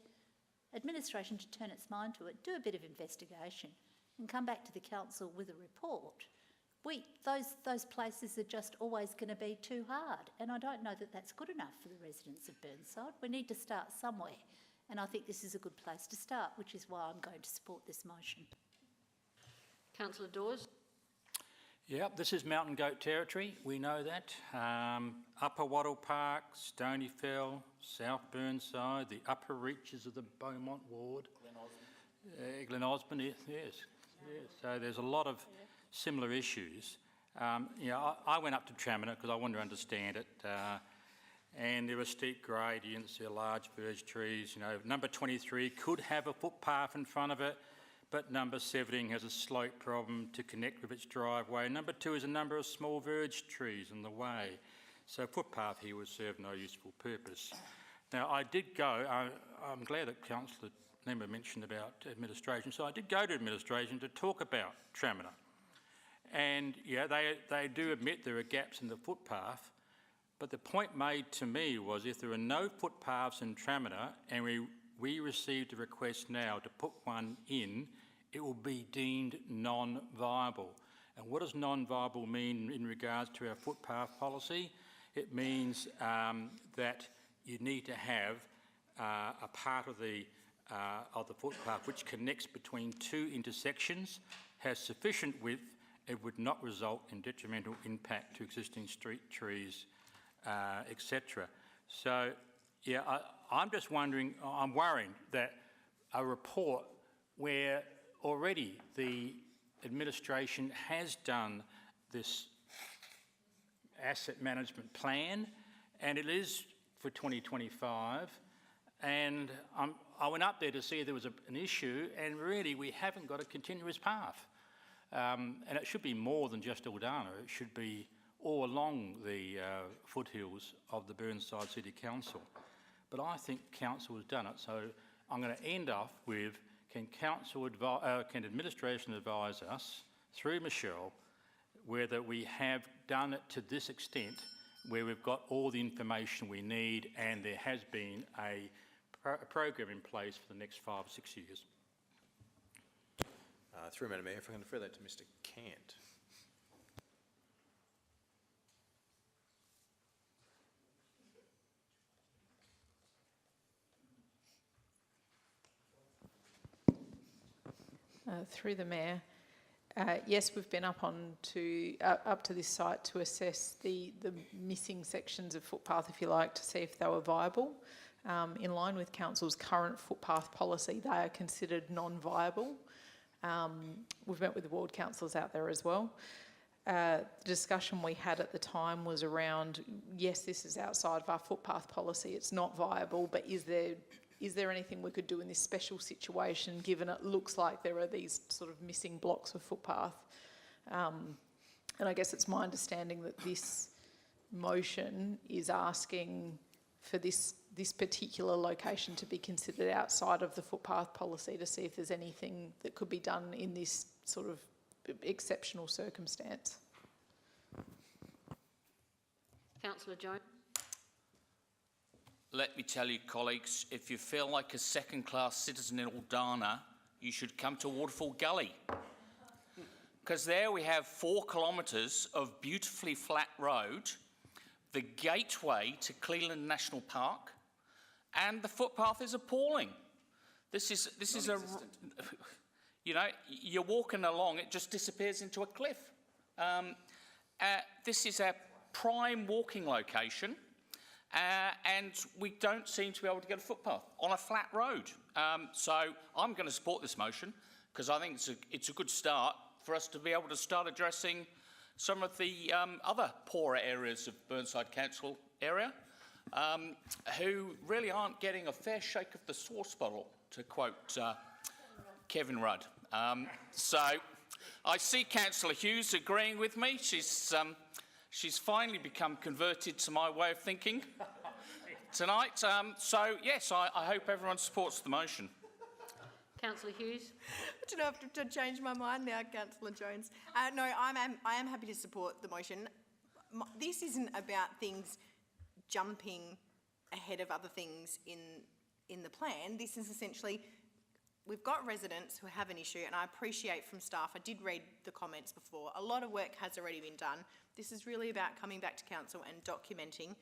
administration to turn its mind to it, do a bit of investigation and come back to the council with a report, those places are just always going to be too hard, and I don't know that that's good enough for the residents of Burnside. We need to start somewhere, and I think this is a good place to start, which is why I'm going to support this motion. Councillor Dawes. Yep, this is mountain goat territory, we know that. Upper Wattle Park, Stonyfell, South Burnside, the upper reaches of the Beaumont ward. Glen Osmond, yes. So there's a lot of similar issues. I went up to Traminer because I wanted to understand it, and there were steep gradients, there are large birch trees. Number 23 could have a footpath in front of it, but number 17 has a slope problem to connect with its driveway. Number 2 is a number of small verge trees in the way. So a footpath here would serve no useful purpose. Now, I did go, I'm glad that Councillor Lemmer mentioned about administration, so I did go to administration to talk about Traminer. And yeah, they do admit there are gaps in the footpath, but the point made to me was if there are no footpaths in Traminer and we received a request now to put one in, it will be deemed non-viable. And what does non-viable mean in regards to our footpath policy? It means that you need to have a part of the footpath which connects between two intersections, has sufficient width, it would not result in detrimental impact to existing street trees, etc. So, yeah, I'm just wondering, I'm worried that a report where already the administration has done this asset management plan, and it is for 2025, and I went up there to see if there was an issue, and really we haven't got a continuous path. And it should be more than just Aldana, it should be all along the foothills of the Burnside City Council. But I think Council has done it, so I'm going to end off with, can administration advise us, through Michelle, whether we have done it to this extent, where we've got all the information we need and there has been a program in place for the next 5 or 6 years. Through Madam Mayor, if I can refer that to Mr. Cant. Through the Mayor, yes, we've been up to this site to assess the missing sections of footpath, if you like, to see if they were viable. In line with Council's current footpath policy, they are considered non-viable. We've met with the ward councillors out there as well. The discussion we had at the time was around, yes, this is outside of our footpath policy, it's not viable, but is there anything we could do in this special situation, given it looks like there are these sort of missing blocks of footpath? And I guess it's my understanding that this motion is asking for this particular location to be considered outside of the footpath policy, to see if there's anything that could be done in this sort of exceptional circumstance. Councillor Jones. Let me tell you, colleagues, if you feel like a second-class citizen in Aldana, you should come to Waterfall Gully. Because there we have 4 kilometres of beautifully flat road, the gateway to Cleveland National Park, and the footpath is appalling. This is you know, you're walking along, it just disappears into a cliff. This is a prime walking location, and we don't seem to be able to get a footpath on a flat road. So I'm going to support this motion because I think it's a good start for us to be able to start addressing some of the other poorer areas of Burnside Council area, who really aren't getting a fair shake of the sauce bottle, to quote Kevin Rudd. So I see Councillor Hughes agreeing with me. She's finally become converted to my way of thinking tonight. So yes, I hope everyone supports the motion. Councillor Hughes? I don't know if to change my mind now, Councillor Jones. No, I am happy to support the motion. This isn't about things jumping ahead of other things in the plan. This is essentially, we've got residents who have an issue, and I appreciate from staff, I did read the comments before, a lot of work has already been done. This is really about coming back to council and documenting,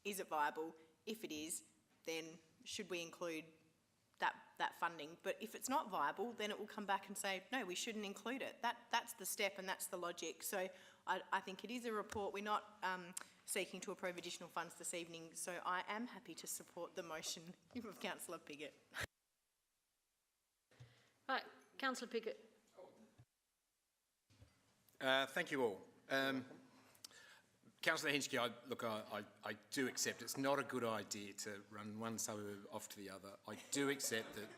is it viable? If it is, then should we include that funding? But if it's not viable, then it will come back and say, no, we shouldn't include it. That's the step and that's the logic. So I think it is a report. We're not seeking to approve additional funds this evening, so I am happy to support the motion of Councillor Piggott. Right, Councillor Piggott. Thank you all. Councillor Hinchke, I do accept it's not a good idea to run one suburb off to the other. I do accept that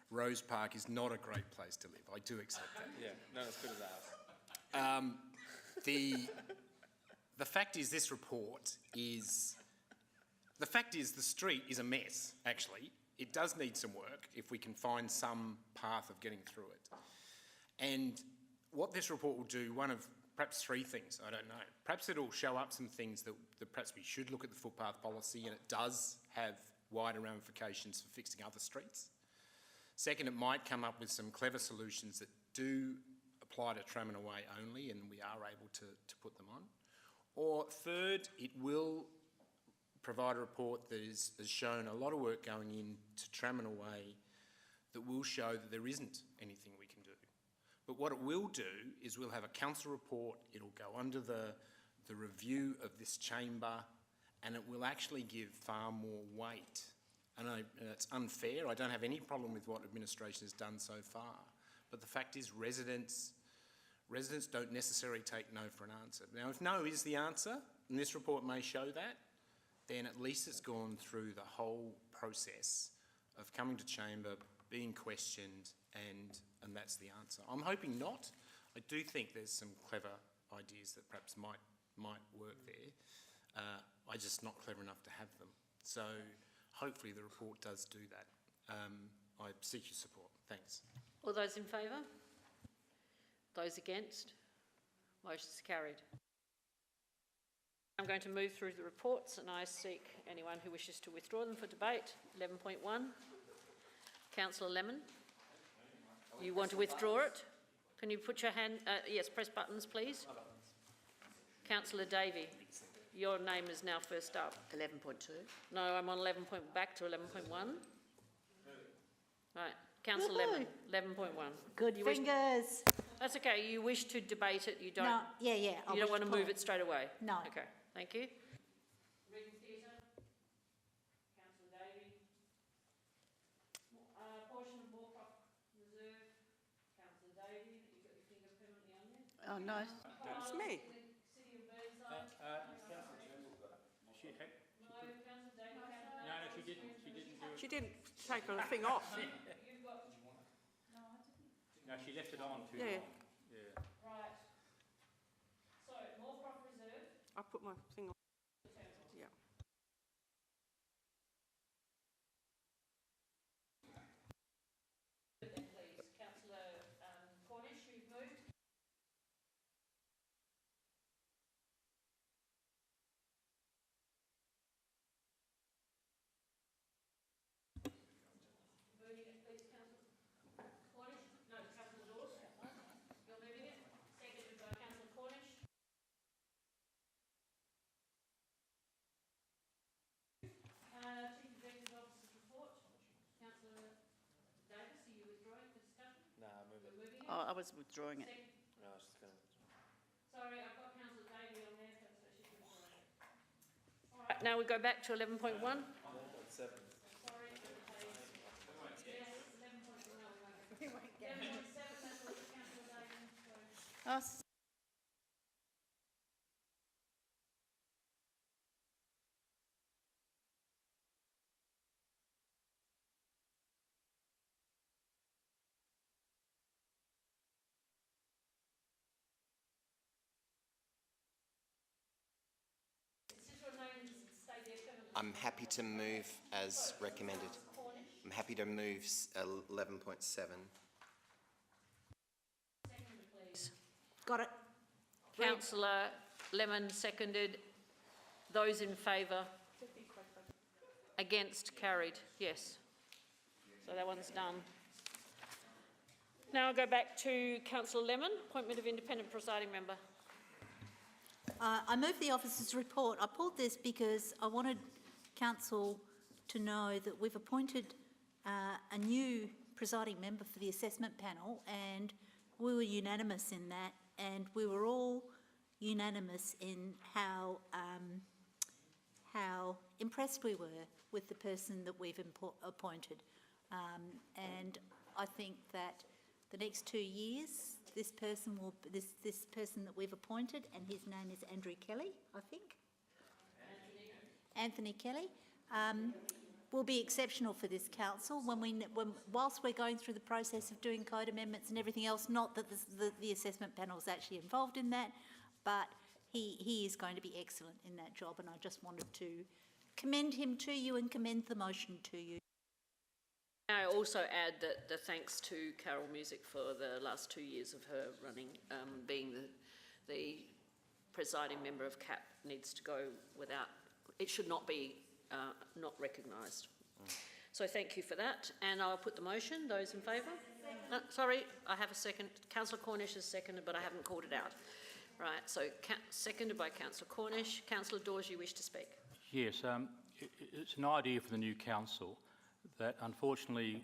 Rose Park is not a great place to live. I do accept that. Yeah, not as good as ours. The fact is, this report is... The fact is, the street is a mess, actually. It does need some work if we can find some path of getting through it. And what this report will do, one of perhaps three things, I don't know. Perhaps it'll show up some things that perhaps we should look at the footpath policy, and it does have wider ramifications for fixing other streets. Second, it might come up with some clever solutions that do apply to tram and away only, and we are able to put them on. Or third, it will provide a report that has shown a lot of work going into tram and away that will show that there isn't anything we can do. But what it will do is we'll have a council report, it'll go under the review of this chamber, and it will actually give far more weight. And it's unfair, I don't have any problem with what administration has done so far, but the fact is residents don't necessarily take no for an answer. Now, if no is the answer, and this report may show that, then at least it's gone through the whole process of coming to chamber, being questioned, and that's the answer. I'm hoping not. I do think there's some clever ideas that perhaps might work there. I'm just not clever enough to have them. So hopefully the report does do that. I seek your support. Thanks. All those in favour? Those against? Motion's carried. I'm going to move through the reports, and I seek anyone who wishes to withdraw them for debate. 11.1. Councillor Lemon, you want to withdraw it? Can you put your hand... yes, press buttons, please. Councillor Davey, your name is now first up. 11.2. No, I'm on 11. Back to 11.1. Right, Councillor Lemon, 11.1. Good fingers. That's okay. You wish to debate it. You don't. No, yeah. You don't want to move it straight away. No. Okay. Thank you. Reading Theatre. Councillor Davey. Portion of Moorcroft Reserve. Councillor Davey. You've got your finger permanently on there. Oh, no. It's me. City of Burnside. She had, No, Councillor Davey. no, she didn't. She didn't do it. She didn't take her thing off. You've got. No, I didn't. No, she left it on too Yeah. long. Yeah. Right. So, Moorcroft Reserve. I put my thing on. Yeah. Then please, Councillor Cornish, you've moved. Moving it, please, Councillor Cornish. No, Councillor Dawes. You're moving it. Seconded by Councillor Cornish. Chief Executive Officer's report. Councillor Davis, are you withdrawing for discussion? No, move it. You're moving it? Oh, I was withdrawing it. No, I was just going to... Sorry, I've got Councillor Davey on there, so she's withdrawing it. All right, now we go back to 11.1. Sorry. Yes, 11.1. 11.7, that's what Councillor Davey. Oh, I'm happy to move as recommended. I'm happy to move 11.7. Got it. Councillor Lemon seconded. Those in favour? Against? Carried. Yes. So that one's done. Now I'll go back to Councillor Lemon, appointment of independent presiding member. I move the officer's report. I pulled this because I wanted council to know that we've appointed a new presiding member for the assessment panel, and we were unanimous in that, and we were all unanimous in how impressed we were with the person that we've appointed. And I think that the next 2 years, this person that we've appointed, and his name is Andrew Kelly, I think. Anthony Kelly, will be exceptional for this council whilst we're going through the process of doing code amendments and everything else. Not that the assessment panel is actually involved in that, but he is going to be excellent in that job, and I just wanted to commend him to you and commend the motion to you. I also add that the thanks to Carol Music for the last 2 years of her running, being the presiding member of CAP needs to go without, it should not be not recognised. So thank you for that, and I'll put the motion. Those in favour? Sorry, I have a second. Councillor Cornish has seconded, but I haven't called it out. Right, so seconded by Councillor Cornish. Councillor Dawes, you wish to speak? Yes, it's an idea for the new council that unfortunately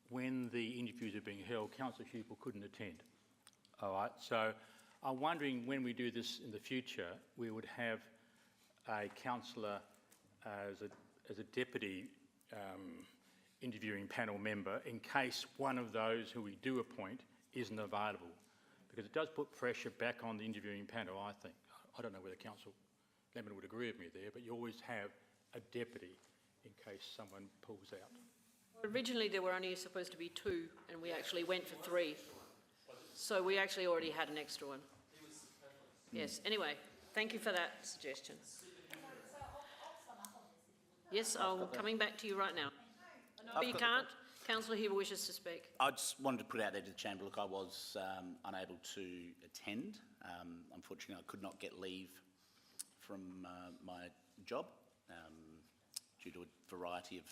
when the interviews are being held, Councillor Hubel couldn't attend. All right, so I'm wondering when we do this in the future, we would have a councillor as a deputy interviewing panel member in case one of those who we do appoint isn't available, because it does put pressure back on the interviewing panel, I think. I don't know whether Councillor Lemon would agree with me there, but you always have a deputy in case someone pulls out. Originally there were only supposed to be 2, and we actually went for 3. So we actually already had an extra one. Yes, anyway, thank you for that suggestion. Yes, I'm coming back to you right now. But you can't. Councillor Hubel wishes to speak. I just wanted to put out there to the chamber, look, I was unable to attend. Unfortunately, I could not get leave from my job due to a variety of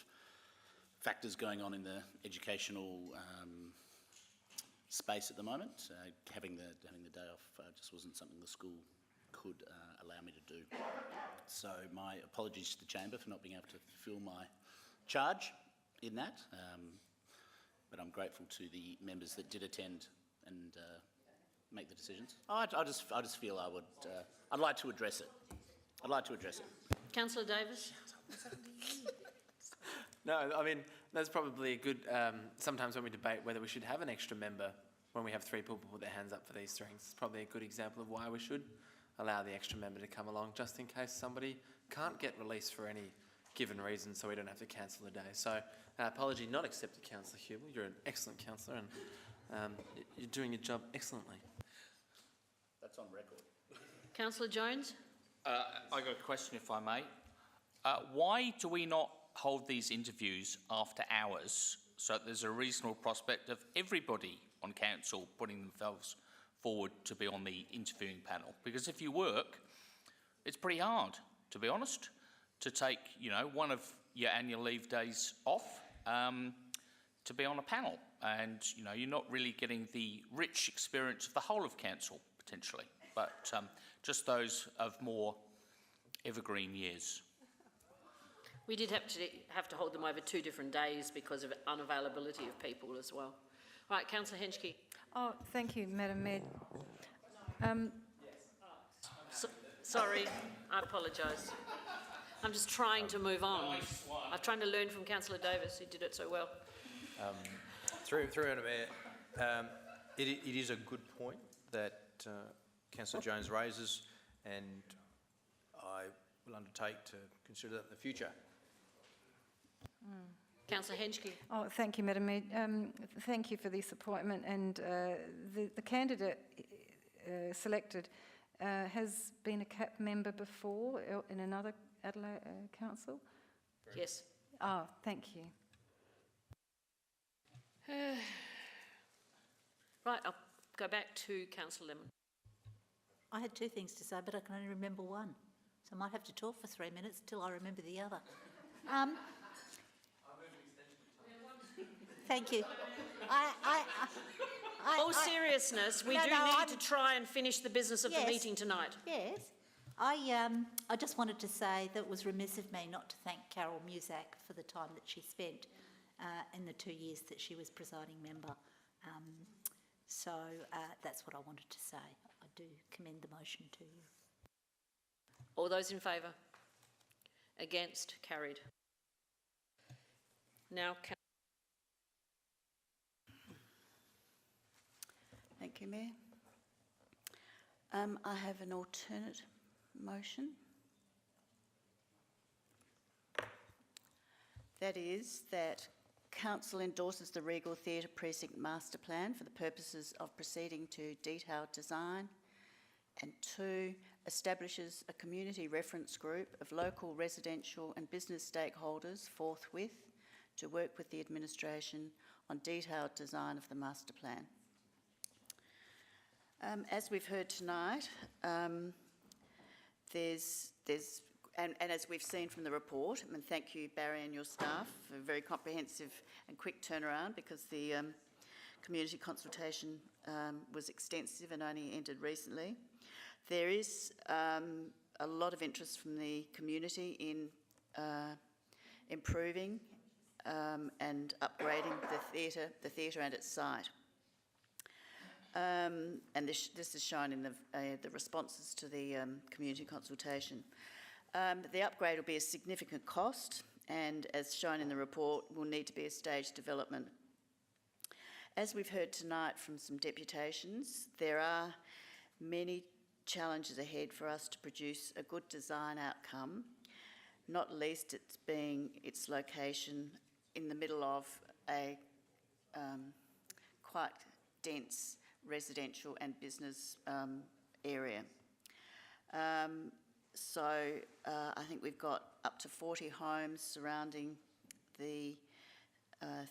factors going on in the educational space at the moment. Having the day off just wasn't something the school could allow me to do. So my apologies to the chamber for not being able to fulfil my charge in that, but I'm grateful to the members that did attend and make the decisions. I just feel I'd like to address it. I'd like to address it. Councillor Davis? No, I mean, that's probably a good, sometimes when we debate whether we should have an extra member when we have 3 people put their hands up for these things, it's probably a good example of why we should allow the extra member to come along, just in case somebody can't get released for any given reason, so we don't have to cancel a day. So, apology not accepted, Councillor Hubel. You're an excellent councillor, and you're doing your job excellently. That's on record. Councillor Jones? I got a question, if I may. Why do we not hold these interviews after hours so that there's a reasonable prospect of everybody on council putting themselves forward to be on the interviewing panel? Because if you work, it's pretty hard, to be honest, to take, one of your annual leave days off to be on a panel. And, you're not really getting the rich experience of the whole of council, potentially, but just those of more evergreen years. We did have to hold them over 2 different days because of unavailability of people as well. All right, Councillor Henschke. Oh, thank you, Madam Mayor. Sorry, I apologise. I'm just trying to move on. I'm trying to learn from Councillor Davis, who did it so well. Through Madam Mayor, it is a good point that Councillor Jones raises, and I will undertake to consider that in the future. Councillor Henschke. Oh, thank you, Madam Mayor. Thank you for this appointment, and the candidate selected has been a CAP member before in another Adelaide council. Yes. Oh, thank you. Right, I'll go back to Councillor Lemon. I had two things to say, but I can only remember one. So I might have to talk for 3 minutes till I remember the other. Thank you. All seriousness, we No, do no, need I'm- to try and finish the business of the Yes. meeting tonight. Yes. I just wanted to say that it was remiss of me not to thank Carol Muzak for the time that she spent in the 2 years that she was presiding member. That's what I wanted to say. I do commend the motion to you. All those in favour? Against? Carried. Now, Thank you, Mayor. I have an alternate motion. That is that Council endorses the Regal Theatre Precinct Master Plan for the purposes of proceeding to detailed design, and 2, establishes a community reference group of local residential and business stakeholders forthwith to work with the administration on detailed design of the master plan. As we've heard tonight, and as we've seen from the report, and thank you Barry and your staff for a very comprehensive and quick turnaround, because the community consultation was extensive and only ended recently. There is a lot of interest from the community in improving and upgrading the theatre and its site. And this is shown in the responses to the community consultation. The upgrade will be a significant cost, and as shown in the report, will need to be a staged development. As we've heard tonight from some deputations, there are many challenges ahead for us to produce a good design outcome, not least its being its location in the middle of a quite dense residential and business area. I think we've got up to 40 homes surrounding the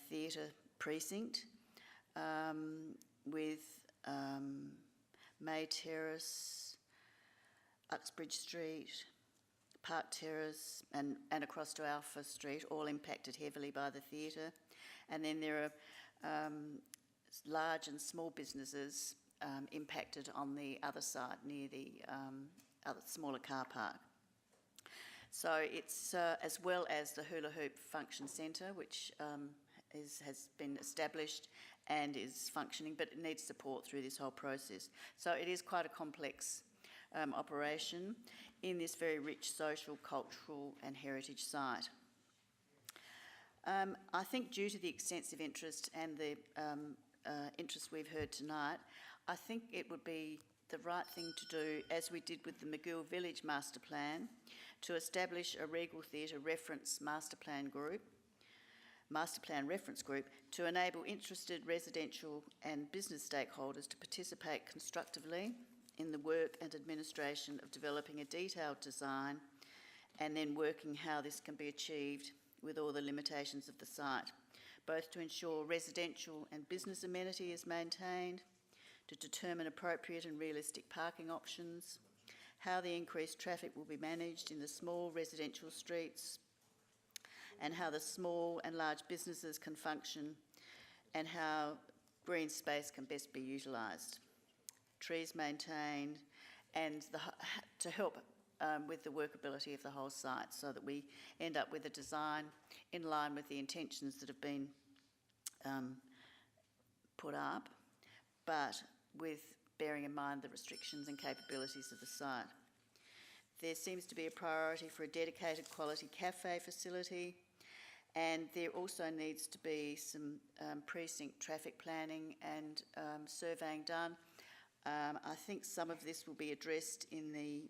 theatre precinct, with May Terrace, Uxbridge Street, Park Terrace and across to Alpha Street, all impacted heavily by the theatre. And then there are large and small businesses impacted on the other side near the other smaller car park. So it's as well as the Hula Hoop Function Centre, which has been established and is functioning, but it needs support through this whole process. So it is quite a complex operation in this very rich social, cultural and heritage site. I think due to the extensive interest and the interest we've heard tonight, I think it would be the right thing to do, as we did with the McGill Village Master Plan, to establish a Regal Theatre Reference Master Plan Reference Group to enable interested residential and business stakeholders to participate constructively in the work and administration of developing a detailed design, and then working how this can be achieved with all the limitations of the site, both to ensure residential and business amenity is maintained, to determine appropriate and realistic parking options, how the increased traffic will be managed in the small residential streets, and how the small and large businesses can function, and how green space can best be utilised, trees maintained, and to help with the workability of the whole site, so that we end up with a design in line with the intentions that have been put up, but with bearing in mind the restrictions and capabilities of the site. There seems to be a priority for a dedicated quality cafe facility, and there also needs to be some precinct traffic planning and surveying done. I think some of this will be addressed in the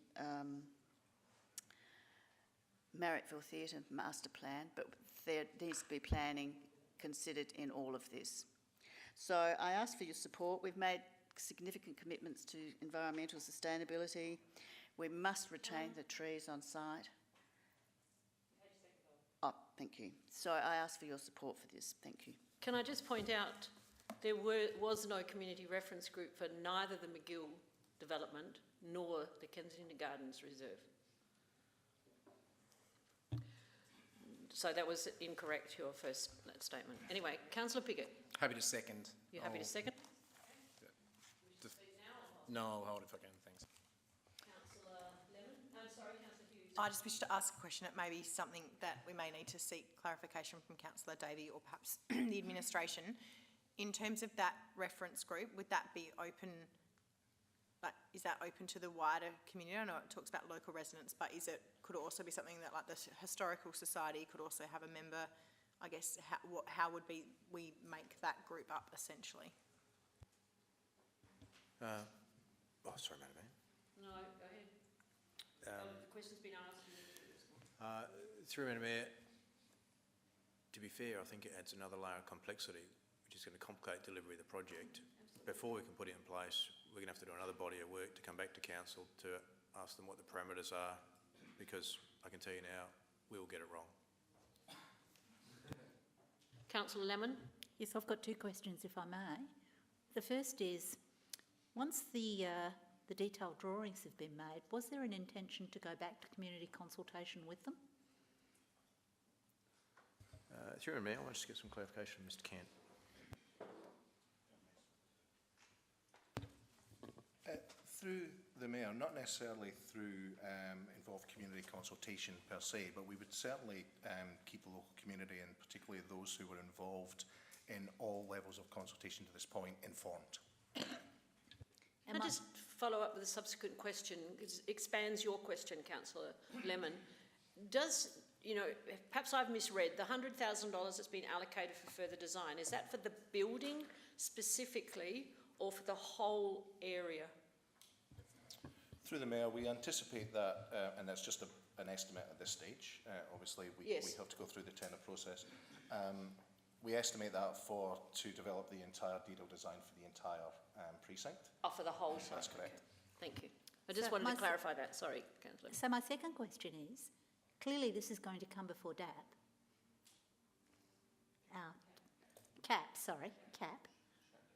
Marrickville Theatre Master Plan, but there needs to be planning considered in all of this. So I ask for your support. We've made significant commitments to environmental sustainability. We must retain the trees on site. Oh, thank you. So I ask for your support for this. Thank you. Can I just point out, there was no community reference group for neither the McGill development nor the Kensington Gardens Reserve. So that was incorrect, your first statement. Anyway, Councillor Piggott. Happy to second. You happy to second? No, I'll hold it if I can, thanks. Councillor Lemon? I'm sorry, Councillor Hughes. I just wish to ask a question. It may be something that we may need to seek clarification from Councillor Davey or perhaps the administration. In terms of that reference group, would that be open, like, is that open to the wider community? I know it talks about local residents, but could it also be something that, like, the Historical Society could also have a member? I guess, how would we make that group up, essentially? Sorry, Madam Mayor. No, go ahead. The question's been asked. Through Madam Mayor, to be fair, I think it adds another layer of complexity, which is going to complicate delivery of the project. Absolutely. Before we can put it in place, we're going to have to do another body of work to come back to council to ask them what the parameters are, because I can tell you now, we'll get it wrong. Councillor Lemon? Yes, I've got two questions, if I may. The first is, once the detailed drawings have been made, was there an intention to go back to community consultation with them? Through Madam Mayor, I want to just get some clarification from Mr. Kent. Through the Mayor, not necessarily through involved community consultation per se, but we would certainly keep the local community, and particularly those who were involved in all levels of consultation to this point, informed. Can I just follow up with a subsequent question? It expands your question, Councillor Lemon. Does, perhaps I've misread, the $100,000 that's been allocated for further design, is that for the building specifically or for the whole area? Through the Mayor, we anticipate that, and that's just an estimate at this stage. Obviously, we have to go through the tender process. We estimate that to develop the entire detailed design for the entire precinct. Oh, for the whole site? That's correct. Okay. Thank you. I just wanted to clarify that. Sorry, Councillor. So my second question is, clearly this is going to come before DAP. CAP.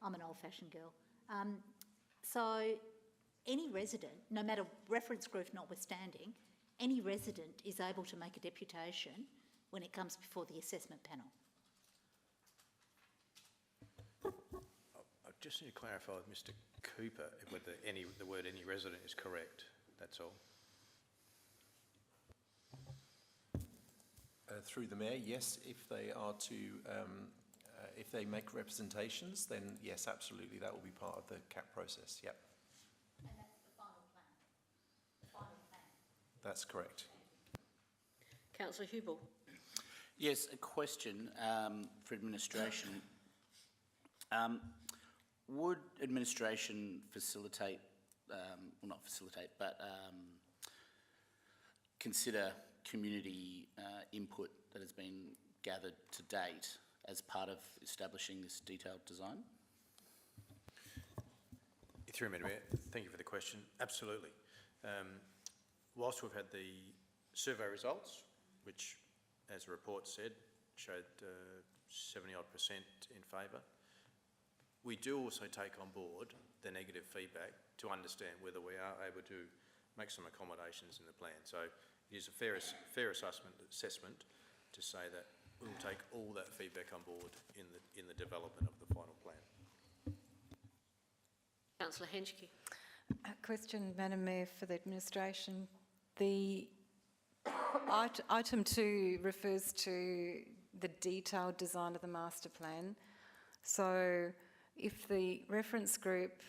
I'm an old-fashioned girl. So any resident, no matter reference group notwithstanding, any resident is able to make a deputation when it comes before the assessment panel. I just need to clarify with Mr. Cooper whether the word any resident is correct, that's all. Through the Mayor, yes, if they are to, if they make representations, then yes, absolutely, that will be part of the CAP process, yep. And that's the final plan? The final plan? That's correct. Councillor Hubel. Yes, a question for administration. Would administration facilitate, well not facilitate, but consider community input that has been gathered to date as part of establishing this detailed design? Through Madam Mayor, thank you for the question. Absolutely. Whilst we've had the survey results, which, as the report said, showed 70-odd% in favour, we do also take on board the negative feedback to understand whether we are able to make some accommodations in the plan. So it is a fair assessment to say that we'll take all that feedback on board in the development of the final plan. Councillor Henschke. A question, Madam Mayor, for the administration. The item 2 refers to the detailed design of the master plan. So if the reference group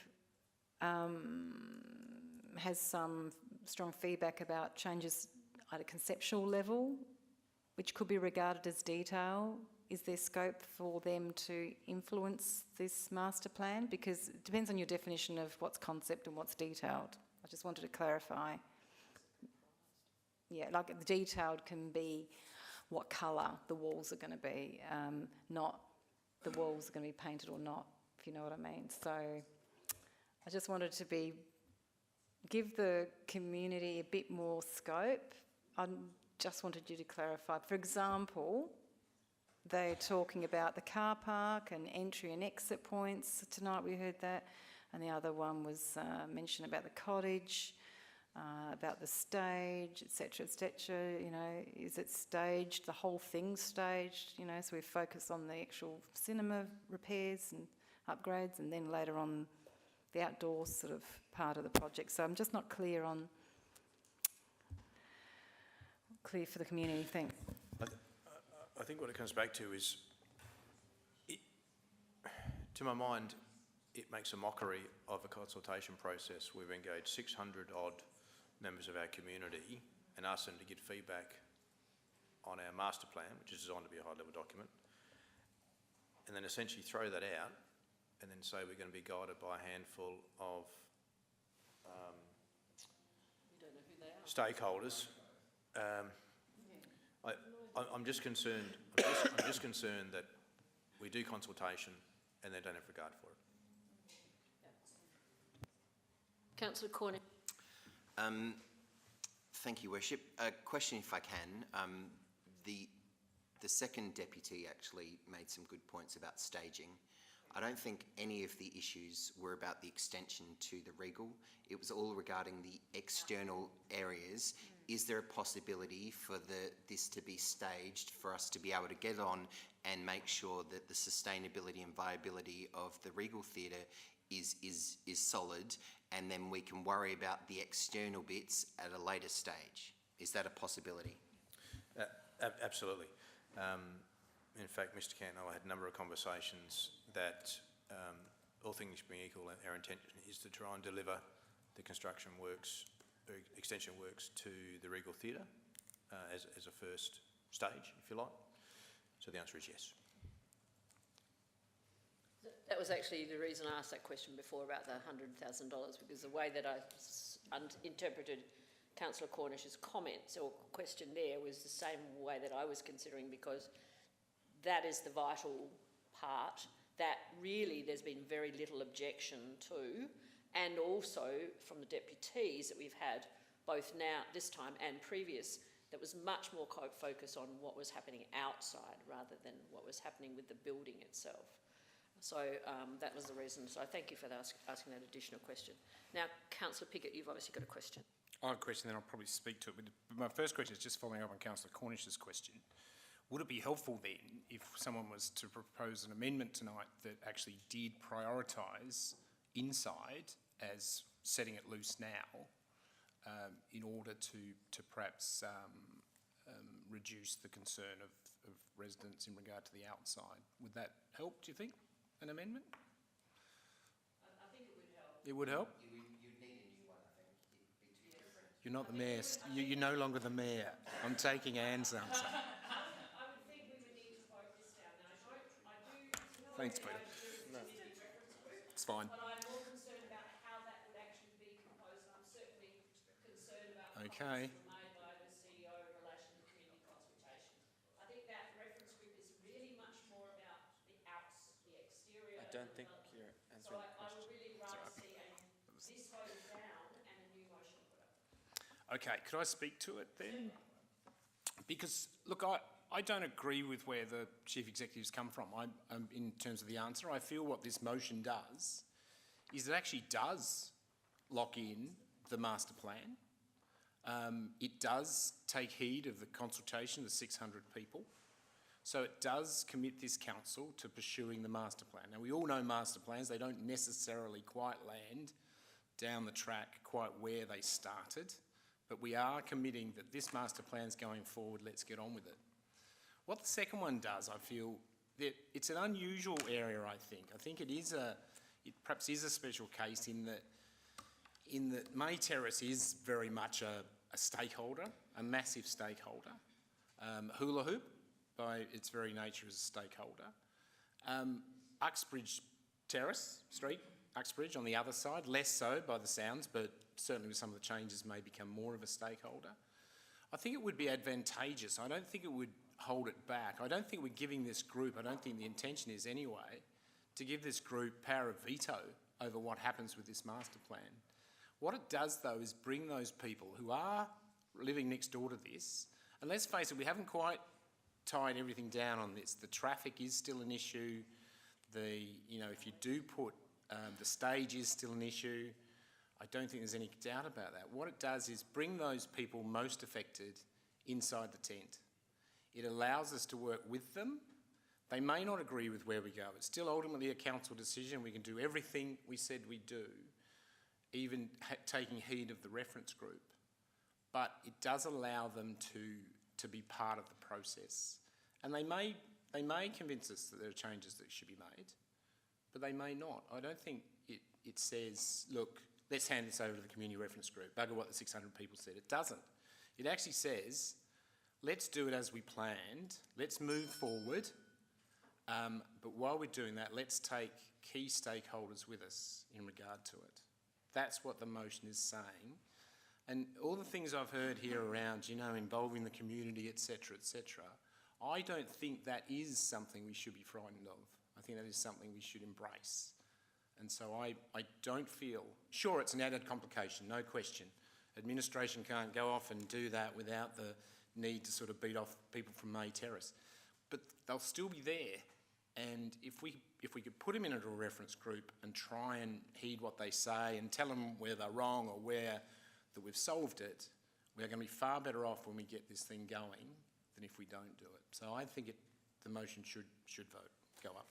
has some strong feedback about changes at a conceptual level, which could be regarded as detail, is there scope for them to influence this master plan? Because it depends on your definition of what's concept and what's detailed. I just wanted to clarify. Yeah, like the detailed can be what colour the walls are going to be, not the walls are going to be painted or not, if you know what I mean. So I just wanted to give the community a bit more scope. just wanted you to clarify. For example, they're talking about the car park and entry and exit points. Tonight we heard that. And the other one was mentioned about the cottage, about the stage, etc., etc. You know, is it staged, the whole thing staged? You know, so we focus on the actual cinema repairs and upgrades, and then later on the outdoor sort of part of the project. So I'm just not clear for the community. Thanks. I think what it comes back to is, to my mind, it makes a mockery of a consultation process. We've engaged 600 odd members of our community and asked them to give feedback on our master plan, which is designed to be a high-level document, and then essentially throw that out and then say we're going to be guided by a handful of stakeholders. I'm just concerned. I'm just concerned that we do consultation and they don't have regard for it. Councillor Cornish. Thank you, Worship. A question, if I can. The second deputy actually made some good points about staging. I don't think any of the issues were about the extension to the Regal. It was all regarding the external areas. Is there a possibility for this to be staged for us to be able to get on and make sure that the sustainability and viability of the Regal Theatre is solid, and then we can worry about the external bits at a later stage? Is that a possibility? Absolutely. In fact, Mr. Cant and I had a number of conversations that, all things being equal, our intention is to try and deliver the construction works, extension works to the Regal Theatre as a first stage, if you like. So the answer is yes. That was actually the reason I asked that question before about the $100,000, because the way that I interpreted Councillor Cornish's comments or question there was the same way that I was considering, because that is the vital part that really there's been very little objection to, and also from the deputies that we've had both now, this time and previous, that was much more focus on what was happening outside rather than what was happening with the building itself. So that was the reason. So I thank you for asking that additional question. Now, Councillor Piggott, you've obviously got a question. I have a question, then I'll probably speak to it. But my first question is just following up on Councillor Cornish's question. Would it be helpful then if someone was to propose an amendment tonight that actually did prioritise inside as setting it loose now in order to perhaps reduce the concern of residents in regard to the outside? Would that help, do you think, an amendment? I think it would help. It would help? You'd need a new one, I think. It'd be too different. You're not the mayor. You're no longer the mayor. I'm taking Anne's answer. Thanks, Peter. No. It's fine. But I'm more concerned about how that would actually be composed, and I'm certainly concerned about the comments made by the CEO in relation to community consultation. I think that reference group is really much more about the exterior. I don't think you're answering the question. So I would really rather see this voted down and a new motion put up. Okay, could I speak to it then? Because, look, I don't agree with where the Chief Executive's come from in terms of the answer. I feel what this motion does is it actually does lock in the master plan. It does take heed of the consultation of the 600 people. So it does commit this council to pursuing the master plan. Now, we all know master plans, they don't necessarily quite land down the track quite where they started, but we are committing that this master plan's going forward, let's get on with it. What the second one does, I feel, that it's an unusual area, I think. I think it perhaps is a special case in that May Terrace is very much a stakeholder, a massive stakeholder. Hula Hoop, by its very nature, is a stakeholder. Uxbridge Terrace Street, Uxbridge on the other side, less so by the sounds, but certainly with some of the changes may become more of a stakeholder. I think it would be advantageous. I don't think it would hold it back. I don't think we're giving this group, I don't think the intention is anyway, to give this group power of veto over what happens with this master plan. What it does though is bring those people who are living next door to this And let's face it, we haven't quite tied everything down on this. The traffic is still an issue. If you do put, the stage is still an issue. I don't think there's any doubt about that. What it does is bring those people most affected inside the tent. It allows us to work with them. They may not agree with where we go. It's still ultimately a council decision. We can do everything we said we'd do, even taking heed of the reference group. But it does allow them to be part of the process. And they may convince us that there are changes that should be made, but they may not. I don't think it says, look, let's hand this over to the community reference group, bugger what the 600 people said. It doesn't. It actually says, let's do it as we planned, let's move forward, but while we're doing that, let's take key stakeholders with us in regard to it. That's what the motion is saying. And all the things I've heard here around, involving the community, etc., I don't think that is something we should be frightened of. I think that is something we should embrace. And so I don't feel, sure, it's an added complication, no question. Administration can't go off and do that without the need to sort of beat off people from May Terrace. But they'll still be there. And if we could put them into a reference group and try and heed what they say and tell them where they're wrong or where that we've solved it, we're going to be far better off when we get this thing going than if we don't do it. So I think the motion should go up.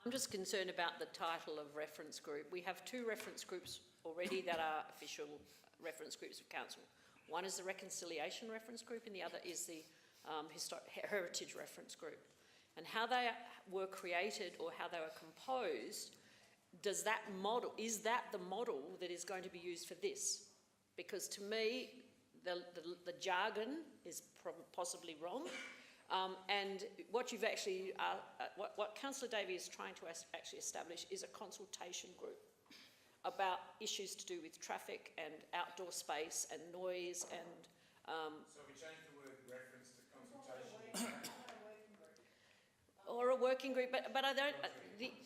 I'm just concerned about the title of reference group. We have 2 reference groups already that are official reference groups of council. One is the reconciliation reference group and the other is the heritage reference group. And how they were created or how they were composed, is that the model that is going to be used for this? Because to me, the jargon is possibly wrong. And what you've actually, what Councillor Davey is trying to actually establish is a consultation group about issues to do with traffic and outdoor space and noise and... So we change the word reference to consultation. Or a working group, but I don't...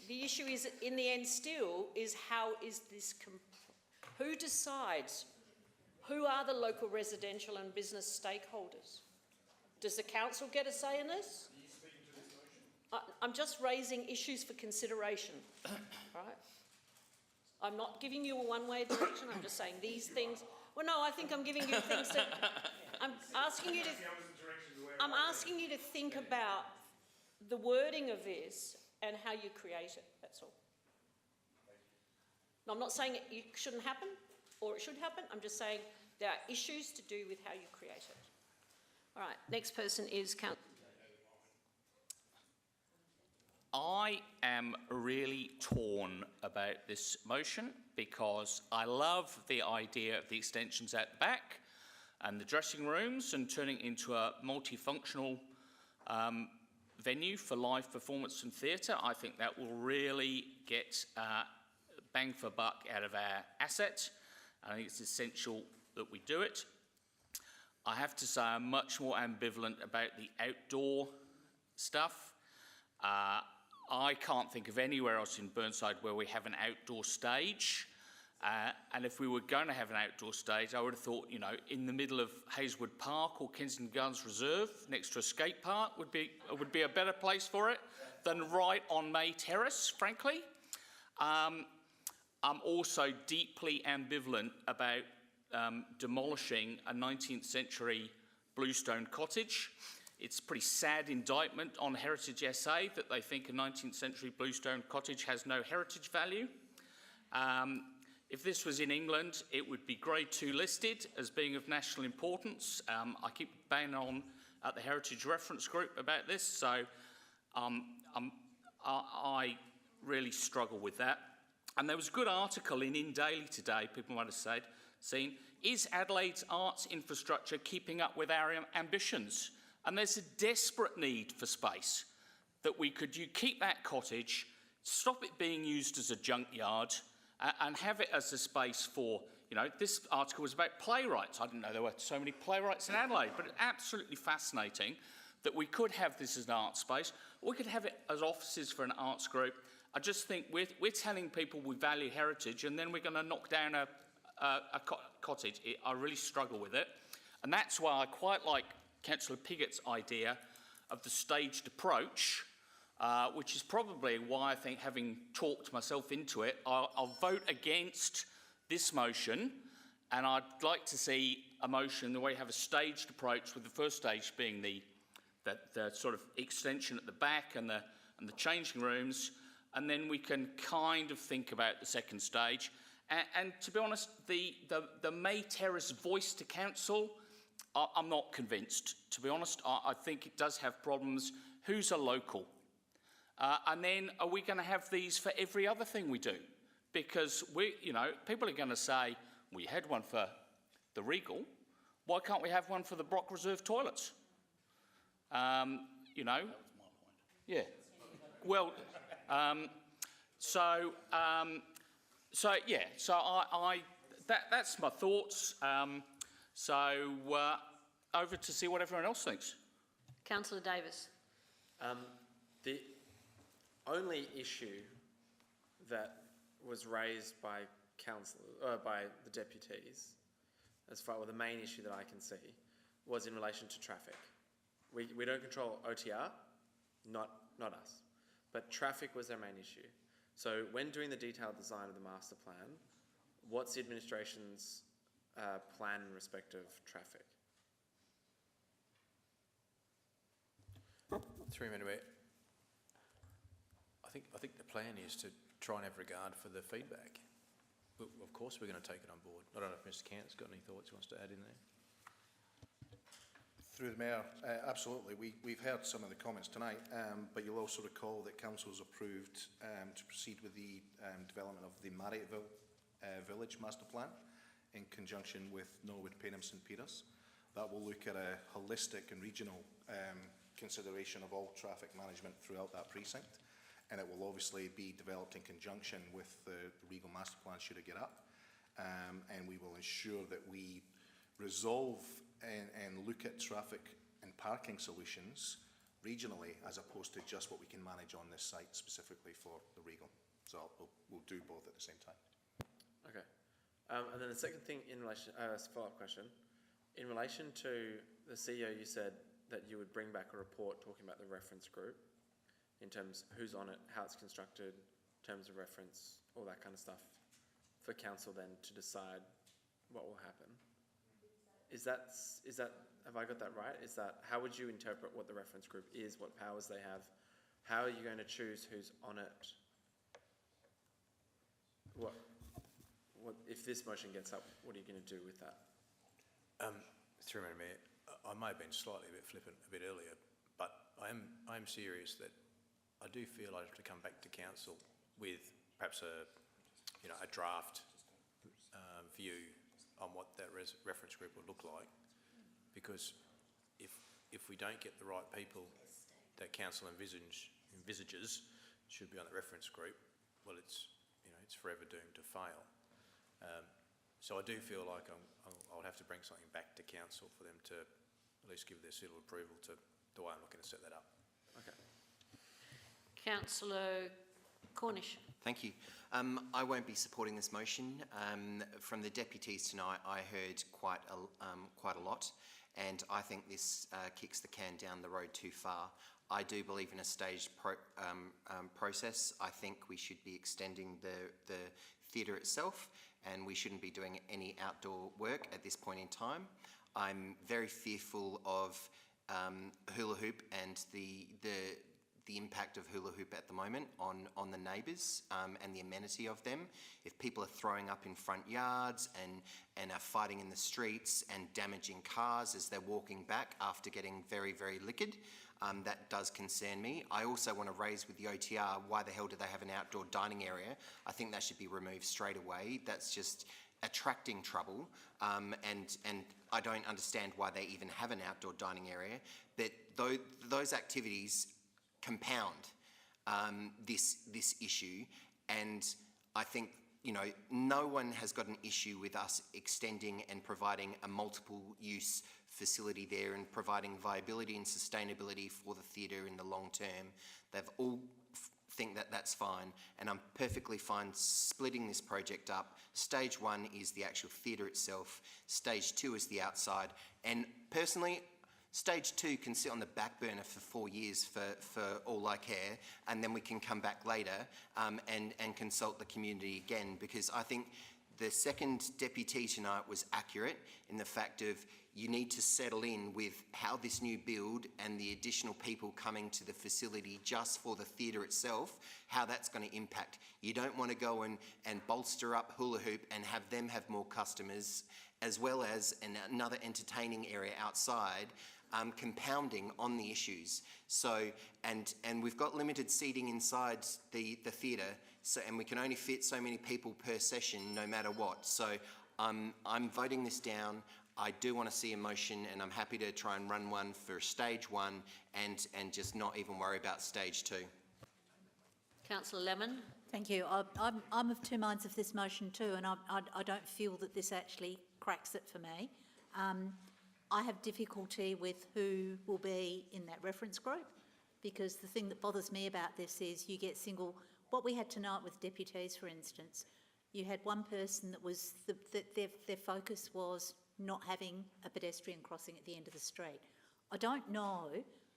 The issue is, in the end still, is how is this... who decides? Who are the local residential and business stakeholders? Does the council get a say in this? Are you speaking to this motion? I'm just raising issues for consideration, right? I'm not giving you a one-way direction, I'm just saying these things... Well, no, I think I'm giving you things to... I'm asking you to think about the wording of this and how you create it, that's all. No, I'm not saying it shouldn't happen or it should happen, I'm just saying there are issues to do with how you create it. All right, next person is Councillor. I am really torn about this motion because I love the idea of the extensions at the back and the dressing rooms and turning it into a multifunctional venue for live performance and theatre. I think that will really get bang for buck out of our asset. I think it's essential that we do it. I have to say I'm much more ambivalent about the outdoor stuff. I can't think of anywhere else in Burnside where we have an outdoor stage. And if we were going to have an outdoor stage, I would have thought, in the middle of Hazelwood Park or Kensington Gardens Reserve, next to a skate park, would be a better place for it than right on May Terrace, frankly. I'm also deeply ambivalent about demolishing a 19th century bluestone cottage. It's a pretty sad indictment on Heritage SA that they think a 19th century bluestone cottage has no heritage value. If this was in England, it would be Grade 2 listed as being of national importance. I keep banging on at the Heritage Reference Group about this, so I really struggle with that. And there was a good article in Daily today, people might have seen, is Adelaide's arts infrastructure keeping up with our ambitions? And there's a desperate need for space that you keep that cottage, stop it being used as a junkyard, and have it as a space for, this article was about playwrights. I didn't know there were so many playwrights in Adelaide, but it's absolutely fascinating that we could have this as an art space, or we could have it as offices for an arts group. I just think we're telling people we value heritage and then we're going to knock down a cottage. I really struggle with it. And that's why I quite like Councillor Piggott's idea of the staged approach, which is probably why I think, having talked myself into it, I'll vote against this motion, and I'd like to see a motion where you have a staged approach, with the first stage being the sort of extension at the back and the changing rooms, and then we can kind of think about the second stage. And to be honest, the May Terrace voice to council, I'm not convinced. To be honest, I think it does have problems. Who's a local? And then are we going to have these for every other thing we do? Because people are going to say, we had one for the Regal. Why can't we have one for the Brock Reserve toilets? That was my point. Yeah. Well, so that's my thoughts. Over to see what everyone else thinks. Councillor Davis. The only issue that was raised by by the deputies, the main issue that I can see, was in relation to traffic. We don't control OTR, not us, but traffic was their main issue. So when doing the detailed design of the master plan, what's the administration's plan in respect of traffic? Through you, Madam Mayor. I think the plan is to try and have regard for the feedback. Of course we're going to take it on board. I don't know if Mr. Cant's got any thoughts he wants to add in there. Through the Mayor, absolutely. We've heard some of the comments tonight, but you'll also recall that Council has approved to proceed with the development of the Marriotville Village Master Plan in conjunction with Norwood, Payneham, St Peters. That will look at a holistic and regional consideration of all traffic management throughout that precinct, and it will obviously be developed in conjunction with the Regal Master Plan should it get up, and we will ensure that we resolve and look at traffic and parking solutions regionally, as opposed to just what we can manage on this site specifically for the Regal. So we'll do both at the same time. Okay. And then the second thing in relation, follow-up question, in relation to the CEO, you said that you would bring back a report talking about the reference group in terms of who's on it, how it's constructed, terms of reference, all that kind of stuff, for council then to decide what will happen. Is that, have I got that right? Is that, how would you interpret what the reference group is, what powers they have? How are you going to choose who's on it? What if this motion gets up, what are you going to do with that? Through Madam Mayor, I may have been slightly a bit flippant a bit earlier, but I am serious that I do feel I have to come back to council with perhaps a draft view on what that reference group would look like, because if we don't get the right people that council envisages should be on the reference group, well, it's forever doomed to fail. So I do feel like I'll have to bring something back to council for them to at least give their seal of approval to the way I'm looking to set that up. Okay. Councillor Cornish. Thank you. I won't be supporting this motion. From the deputies tonight, I heard quite a lot, and I think this kicks the can down the road too far. I do believe in a staged process. I think we should be extending the theatre itself, and we shouldn't be doing any outdoor work at this point in time. I'm very fearful of hula hoop and the impact of hula hoop at the moment on the neighbours and the amenity of them. If people are throwing up in front yards and are fighting in the streets and damaging cars as they're walking back after getting very, very liquored, that does concern me. I also want to raise with the OTR, why the hell do they have an outdoor dining area? I think that should be removed straight away. That's just attracting trouble, and I don't understand why they even have an outdoor dining area. But those activities compound this issue, and I think no one has got an issue with us extending and providing a multiple use facility there and providing viability and sustainability for the theatre in the long term. They've all think that that's fine, and I'm perfectly fine splitting this project up. Stage 1 is the actual theatre itself, stage 2 is the outside, and personally Stage 2 can sit on the back burner for 4 years for all I care, and then we can come back later and consult the community again, because I think the second deputy tonight was accurate in the fact of you need to settle in with how this new build and the additional people coming to the facility just for the theatre itself, how that's going to impact. You don't want to go and bolster up Hula Hoop and have them have more customers, as well as another entertaining area outside, compounding on the issues. So, and we've got limited seating inside the theatre, so, and we can only fit so many people per session no matter what. So I'm voting this down. I do want to see a motion, and I'm happy to try and run one for stage 1 and just not even worry about stage 2. Councillor Lemon. Thank you. I'm of two minds of this motion too, and I don't feel that this actually cracks it for me. I have difficulty with who will be in that reference group, because the thing that bothers me about this is you get what we had tonight with deputies, for instance, you had one person that was, their focus was not having a pedestrian crossing at the end of the street. I don't know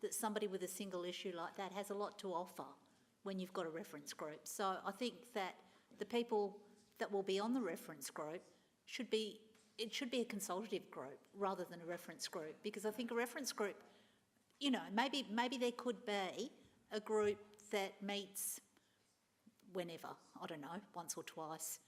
that somebody with a single issue like that has a lot to offer when you've got a reference group. So I think that the people that will be on the reference group should be a consultative group rather than a reference group, because I think a reference group, you know, maybe there could be a group that meets whenever, I don't know, once or twice.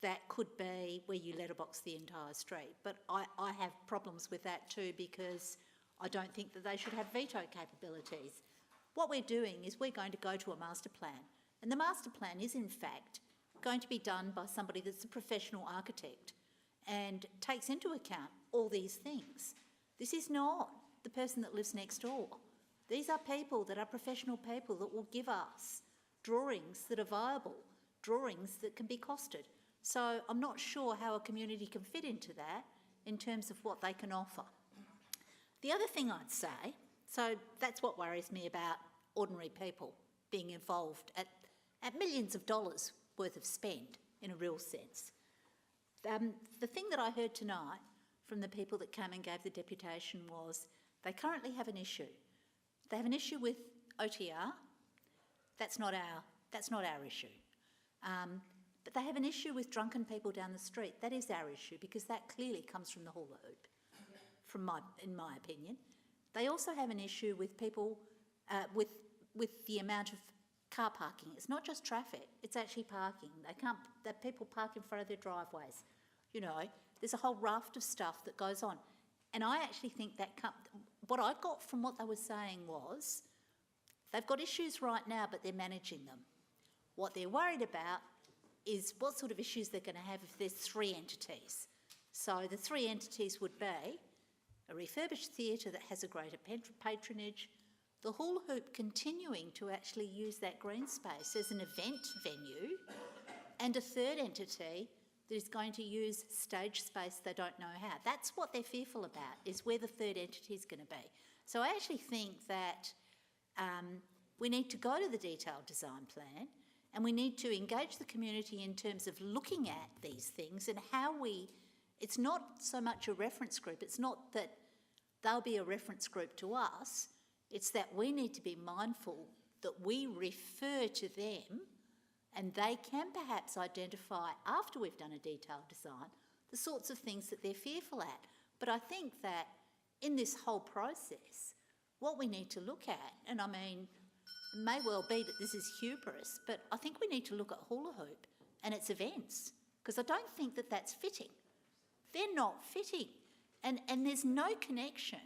That could be where you letterbox the entire street. But I have problems with that too, because I don't think that they should have veto capabilities. What we're doing is we're going to go to a master plan, and the master plan is in fact going to be done by somebody that's a professional architect and takes into account all these things. This is not the person that lives next door. These are people that are professional people that will give us drawings that are viable, drawings that can be costed. So I'm not sure how a community can fit into that in terms of what they can offer. The other thing I'd say, so that's what worries me about ordinary people being involved at millions of dollars worth of spend in a real sense. The thing that I heard tonight from the people that came and gave the deputation was they currently have an issue. They have an issue with OTR. That's not our issue. But they have an issue with drunken people down the street. That is our issue, because that clearly comes from the hula hoop, in my opinion. They also have an issue with people, with the amount of car parking. It's not just traffic, it's actually parking. That people park in front of their driveways. You know, there's a whole raft of stuff that goes on. And I actually think what I got from what they were saying was, they've got issues right now, but they're managing them. What they're worried about is what sort of issues they're going to have if there's 3 entities. So the 3 entities would be a refurbished theatre that has a greater patronage, the hula hoop continuing to actually use that green space as an event venue, and a 3rd entity that is going to use stage space they don't know how. That's what they're fearful about, is where the 3rd entity is going to be. So I actually think that we need to go to the detailed design plan, and we need to engage the community in terms of looking at these things and how it's not so much a reference group, it's not that they'll be a reference group to us, it's that we need to be mindful that we refer to them and they can perhaps identify, after we've done a detailed design, the sorts of things that they're fearful at. But I think that in this whole process, what we need to look at, and I mean, it may well be that this is hubris, but I think we need to look at hula hoop and its events, because I don't think that that's fitting. They're not fitting. And there's no connection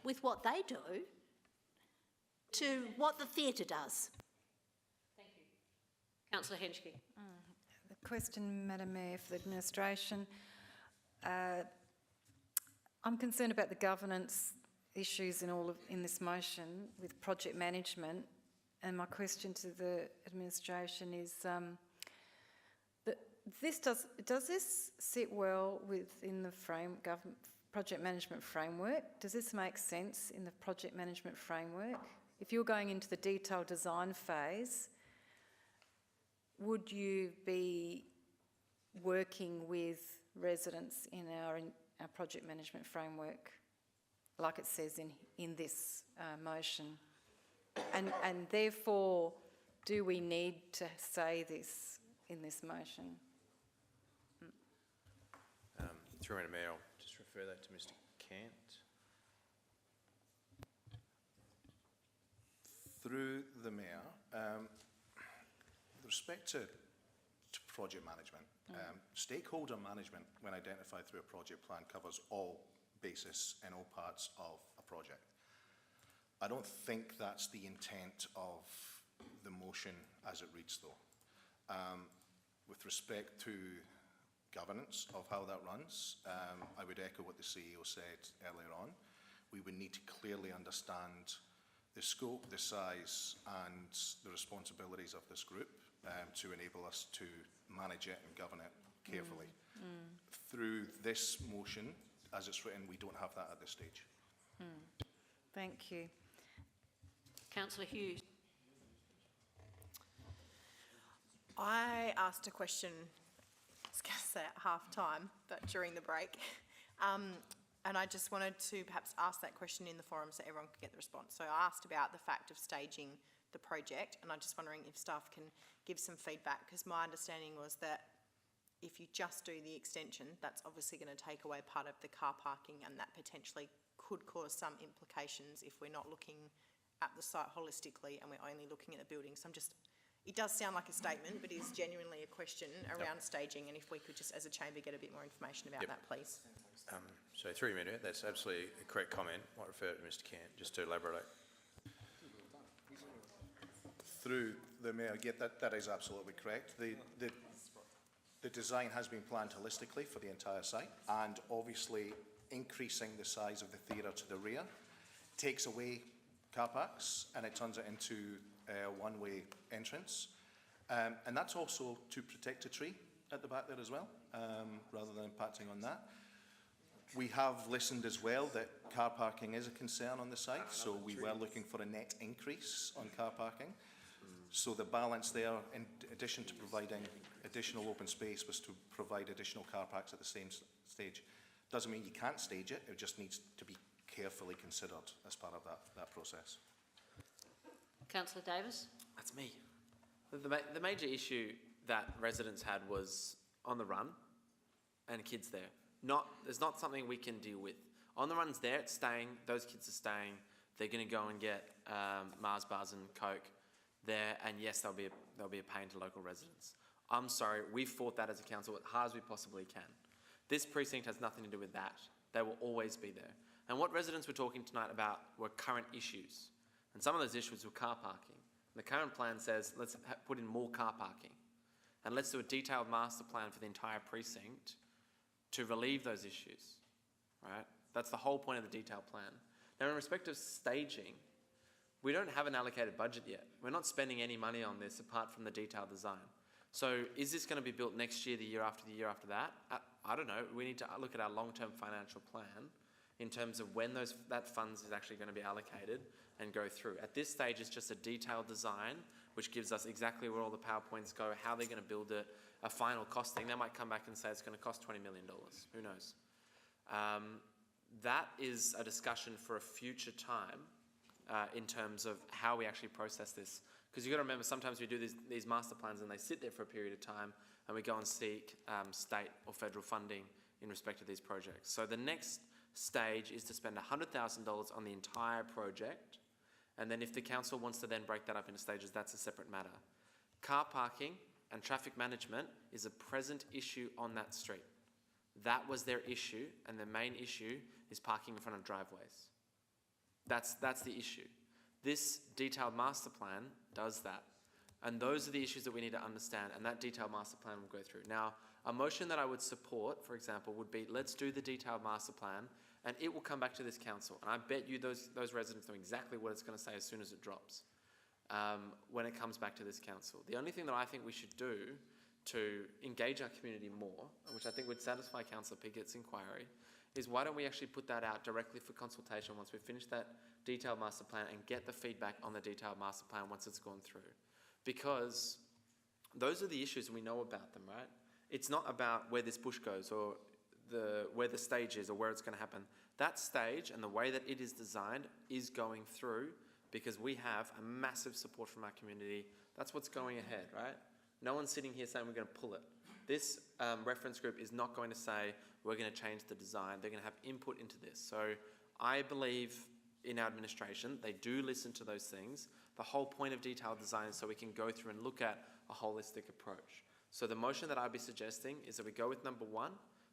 with what they do to what the theatre does. Thank you. Councillor Henschke. The question, Madam Mayor, for the administration. I'm concerned about the governance issues in this motion with project management, and my question to the administration is, does this sit well within the project management framework? Does this make sense in the project management framework? If you're going into the detailed design phase, would you be working with residents in our project management framework? like it says in this motion. And therefore, do we need to say this in this motion? Through in a mayor, I'll just refer that to Mr. Kent. Through the mayor, with respect to project management, stakeholder management, when identified through a project plan, covers all bases and all parts of a project. I don't think that's the intent of the motion as it reads, though. With respect to governance of how that runs, I would echo what the CEO said earlier on. We would need to clearly understand the scope, the size and the responsibilities of this group to enable us to manage it and govern it carefully. Through this motion, as it's written, we don't have that at this stage. Thank you. Councillor Hughes. I asked a question, I was going to say at half time, but during the break. And I just wanted to perhaps ask that question in the forum so everyone could get the response. So I asked about the fact of staging the project, and I'm just wondering if staff can give some feedback, because my understanding was that if you just do the extension, that's obviously going to take away part of the car parking, and that potentially could cause some implications if we're not looking at the site holistically and we're only looking at the building. So it does sound like a statement, but it is genuinely a question around staging, and if we could just as a chamber get a bit more information about that, please. So through you, Mayor, that's absolutely a correct comment. I might refer it to Mr. Kent, just to elaborate. Through the mayor, that is absolutely correct. The design has been planned holistically for the entire site, and obviously increasing the size of the theatre to the rear takes away car parks and it turns it into a one-way entrance. And that's also to protect a tree at the back there as well, rather than impacting on that. We have listened as well that car parking is a concern on the site, so we were looking for a net increase on car parking. So the balance there, in addition to providing additional open space, was to provide additional car parks at the same stage. Doesn't mean you can't stage it, it just needs to be carefully considered as part of that process. Councillor Davis. That's me. The major issue that residents had was on the run and kids there. There's not something we can deal with. On the run's there, it's staying, those kids are staying, they're going to go and get Mars bars and Coke there, and yes, they'll be a pain to local residents. I'm sorry, we fought that as a council as hard as we possibly can. This precinct has nothing to do with that. They will always be there. And what residents were talking tonight about were current issues. And some of those issues were car parking. And the current plan says, let's put in more car parking. And let's do a detailed master plan for the entire precinct to relieve those issues, right? That's the whole point of the detailed plan. Now, in respect of staging, we don't have an allocated budget yet. We're not spending any money on this apart from the detailed design. So is this going to be built next year, the year after that? I don't know. We need to look at our long-term financial plan in terms of when that funds is actually going to be allocated and go through. At this stage, it's just a detailed design, which gives us exactly where all the PowerPoints go, how they're going to build it, a final costing. They might come back and say it's going to cost $20 million. Who knows? That is a discussion for a future time in terms of how we actually process this. Because you've got to remember, sometimes we do these master plans and they sit there for a period of time and we go and seek state or federal funding in respect to these projects. So the next stage is to spend $100,000 on the entire project, and then if the council wants to then break that up into stages, that's a separate matter. Car parking and traffic management is a present issue on that street. That was their issue, and the main issue is parking in front of driveways. That's the issue. This detailed master plan does that. And those are the issues that we need to understand, and that detailed master plan will go through. Now, a motion that I would support, for example, would be let's do the detailed master plan, and it will come back to this council. And I bet you those residents know exactly what it's going to say as soon as it drops when it comes back to this council. The only thing that I think we should do to engage our community more, which I think would satisfy Councillor Piggott's inquiry, is why don't we actually put that out directly for consultation once we finish that detailed master plan and get the feedback on the detailed master plan once it's gone through. Because those are the issues and we know about them, right? It's not about where this bush goes or where the stage is or where it's going to happen. That stage and the way that it is designed is going through because we have a massive support from our community. That's what's going ahead, right? No one's sitting here saying we're going to pull it. This reference group is not going to say we're going to change the design. They're going to have input into this. So I believe in our administration, they do listen to those things. The whole point of detailed design is so we can go through and look at a holistic approach. So the motion that I'd be suggesting is that we go with number 1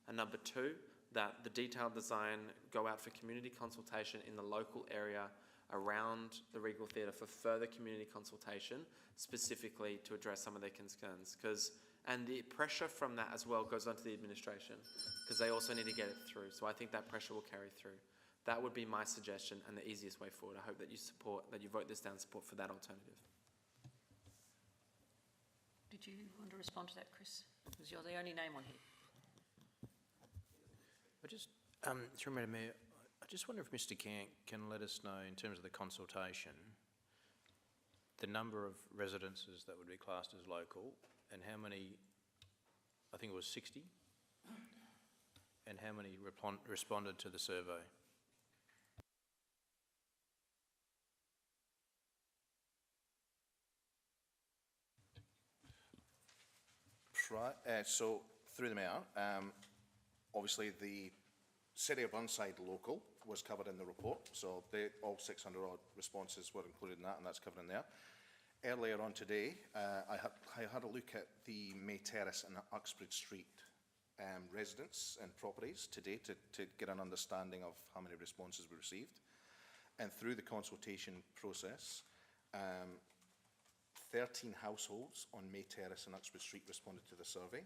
and number 2, that the detailed design go out for community consultation in the local area around the Regal Theatre for further community consultation, specifically to address some of their concerns. And the pressure from that as well goes onto the administration, because they also need to get it through. So I think that pressure will carry through. That would be my suggestion and the easiest way forward. I hope that you vote this down, support for that alternative. Did you want to respond to that, Chris? Because you're the only name on here. Through Madam Mayor, I just wonder if Mr. Camp can let us know, in terms of the consultation, the number of residences that would be classed as local and how many, I think it was 60, and how many responded to the survey. So, through the Mayor, obviously the City of Burnside local was covered in the report, so all 600 odd responses were included in that, and that's covered in there. Earlier on today, I had a look at the May Terrace and Uxbridge Street residents and properties today to get an understanding of how many responses we received. And through the consultation process, 13 households on May Terrace and Uxbridge Street responded to the survey.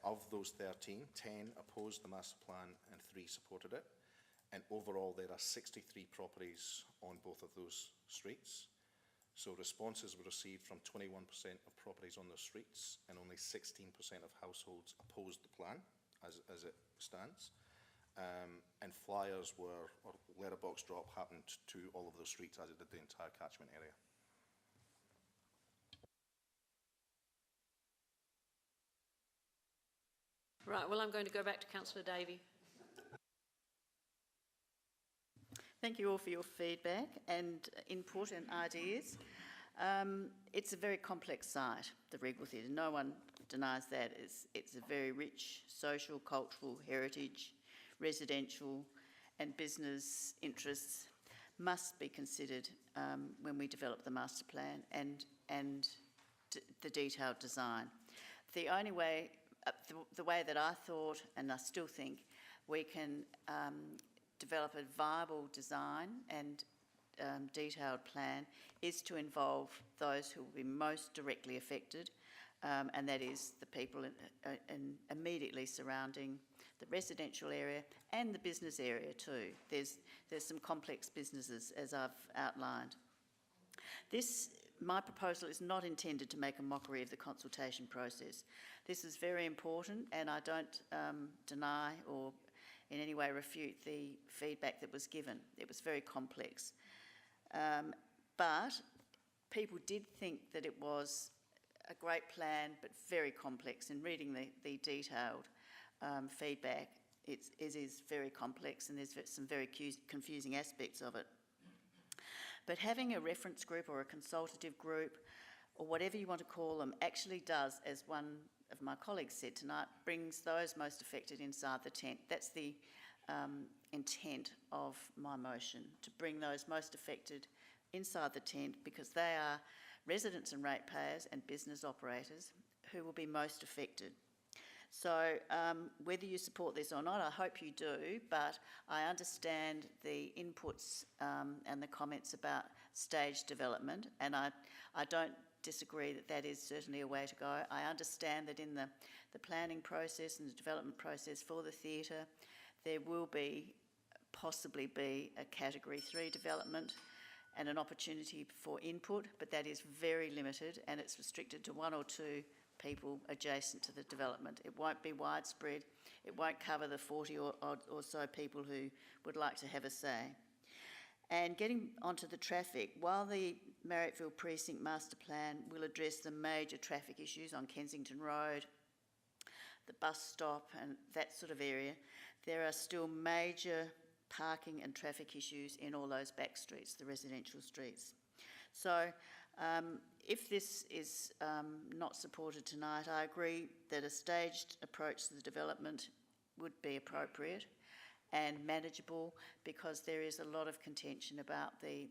Of those 13, 10 opposed the master plan and 3 supported it. And overall, there are 63 properties on both of those streets. So responses were received from 21% of properties on those streets, and only 16% of households opposed the plan as it stands. And flyers or letterbox drop happened to all of those streets, as it did the entire catchment area. Right, well, I'm going to go back to Councillor Davey. Thank you all for your feedback and input and ideas. It's a very complex site, the Regal Theatre. No one denies that. It's a very rich social, cultural, heritage, residential and business interests must be considered when we develop the master plan and the detailed design. The only way, the way that I thought and I still think we can develop a viable design and detailed plan is to involve those who will be most directly affected, and that is the people in immediately surrounding the residential area and the business area too. There's some complex businesses, as I've outlined. My proposal is not intended to make a mockery of the consultation process. This is very important, and I don't deny or in any way refute the feedback that was given. It was very complex. But people did think that it was a great plan, but very complex. In reading the detailed feedback, it is very complex, and there's some very confusing aspects of it. But having a reference group or a consultative group, or whatever you want to call them, actually does, as one of my colleagues said tonight, brings those most affected inside the tent. That's the intent of my motion, to bring those most affected inside the tent, because they are residents and ratepayers and business operators who will be most affected. So whether you support this or not, I hope you do, but I understand the inputs and the comments about stage development, and I don't disagree that that is certainly a way to go. I understand that in the planning process and the development process for the theatre, there will possibly be a Category 3 development and an opportunity for input, but that is very limited, and it's restricted to 1 or 2 people adjacent to the development. It won't be widespread. It won't cover the 40 or so people who would like to have a say. And getting onto the traffic, while the Marriotteville Precinct Master Plan will address the major traffic issues on Kensington Road, the bus stop and that sort of area, there are still major parking and traffic issues in all those back streets, the residential streets. So if this is not supported tonight, I agree that a staged approach to the development would be appropriate and manageable, because there is a lot of contention about the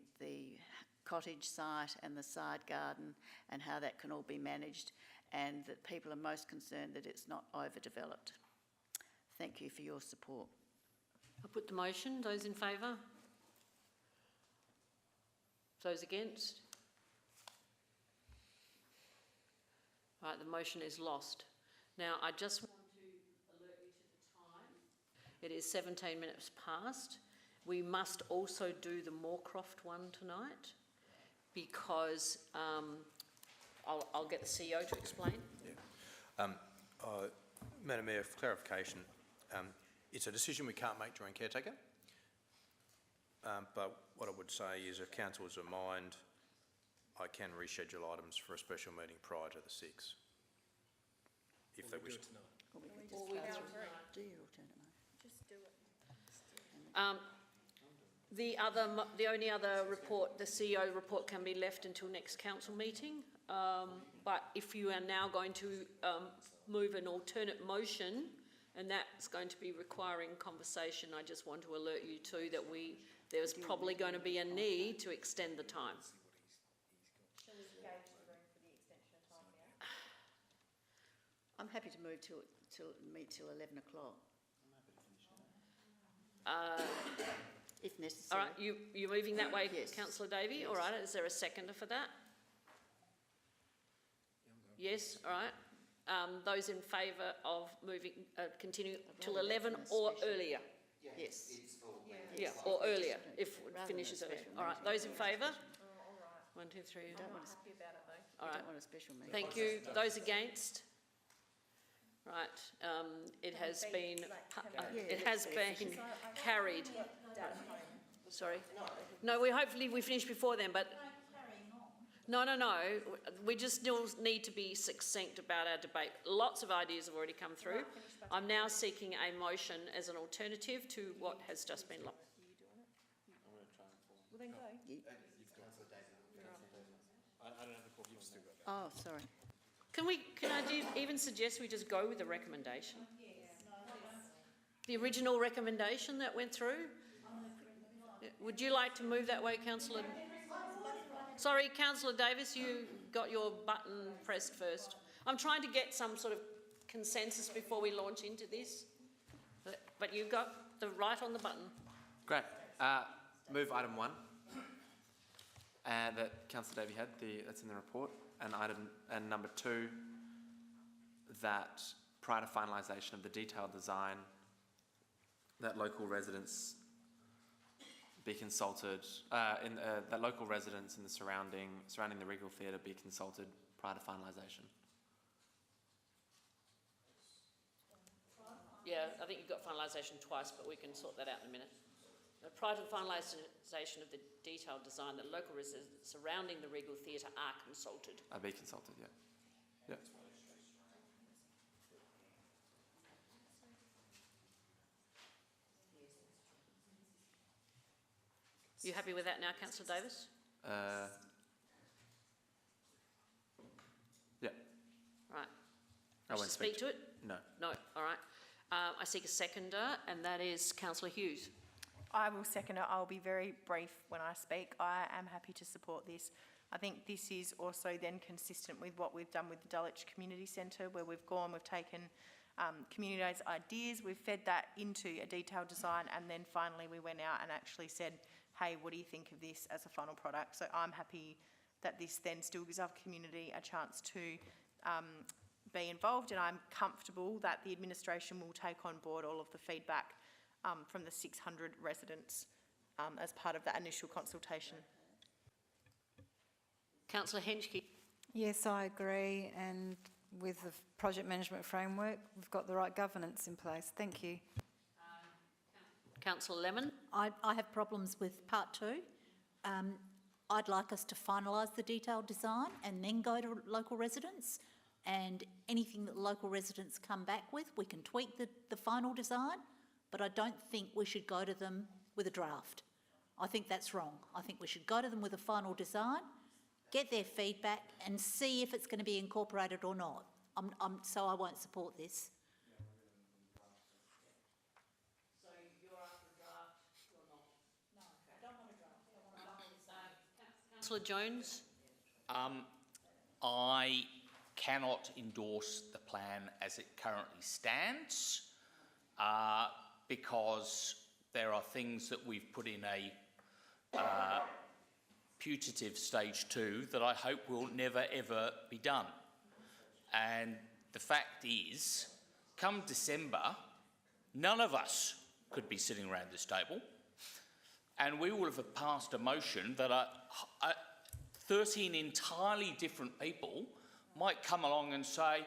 cottage site and the side garden and how that can all be managed, and that people are most concerned that it's not overdeveloped. Thank you for your support. I'll put the motion. Those in favour? Those against? Right, the motion is lost. Now, I just want to alert you to the time. It is 17 minutes past. We must also do the Moorcroft one tonight, because I'll get the CEO to explain. Yeah. Madam Mayor, for clarification, it's a decision we can't make during caretaker, but what I would say is if council is in mind, I can reschedule items for a special meeting prior to the 6th, if they wish. Or we can just do your alternate motion. Just do it. The only other report, the CEO report, can be left until next council meeting. But if you are now going to move an alternate motion, and that's going to be requiring conversation, I just want to alert you to that there's probably going to be a need to extend the time. Shall we go to the room for the extension of time now? I'm happy to move meet till 11 o'clock. If necessary. All right, you're moving that way, Yes. Councillor Davey? Yes. All right, is there a seconder for that? Yes, all right. Those in favour of moving, continue till 11 or earlier? Yes. Yeah, or earlier, if it Rather than finishes a earlier. special All right, meeting. those in favour? All right. 1, 2, 3. I'm not happy about it though. All right, Don't want a special meeting. thank you. Those against? Right, it has been, it has been carried. Sorry. No, hopefully we finish before then, but... No. We just still need to be succinct about our debate. Lots of ideas have already come through. I'm now seeking a motion as an alternative to what has just been... Well then go. Oh, sorry. Can I even suggest we just go with the recommendation? The original recommendation that went through? Would you like to move that way, Councillor? Sorry, Councillor Davis, you got your button pressed first. I'm trying to get some sort of consensus before we launch into this, but you got the right on the button. Great. Move item 1 that Councillor Davey had, that's in the report, and number 2, that prior to finalisation of the detailed design, that local residents be consulted, that local residents in the surrounding the Regal Theatre be consulted prior to finalisation. Yeah, I think you've got finalisation twice, but we can sort that out in a minute. Prior to the finalisation of the detailed design, the local residents surrounding the Regal Theatre are consulted. Be consulted, yeah. Yeah. You happy with that now, Councillor Davis? Yeah. Right. I Wish won't to speak to it? No. No, all right. I seek a seconder, and that is Councillor Hughes. I will second it. I'll be very brief when I speak. I am happy to support this. I think this is also then consistent with what we've done with the Dulwich Community Centre, where we've taken community ideas, we've fed that into a detailed design, and then finally we went out and actually said, hey, what do you think of this as a final product? So I'm happy that this then still gives our community a chance to be involved, and I'm comfortable that the administration will take on board all of the feedback from the 600 residents as part of that initial consultation. Councillor Henschke. Yes, I agree, and with the project management framework, we've got the right governance in place. Thank you. Councillor Lemon. I have problems with part 2. I'd like us to finalise the detailed design and then go to local residents. and anything that local residents come back with, we can tweak the final design, but I don't think we should go to them with a draft. I think that's wrong. I think we should go to them with a final design, get their feedback and see if it's going to be incorporated or not. So I won't support this. So you're after a draft, you're not? No, I don't want a draft. I want a final design. Councillor Jones? I cannot endorse the plan as it currently stands because there are things that we've put in a putative stage 2 that I hope will never ever be done. And the fact is, come December, none of us could be sitting around this table, and we will have passed a motion that 13 entirely different people might come along and say,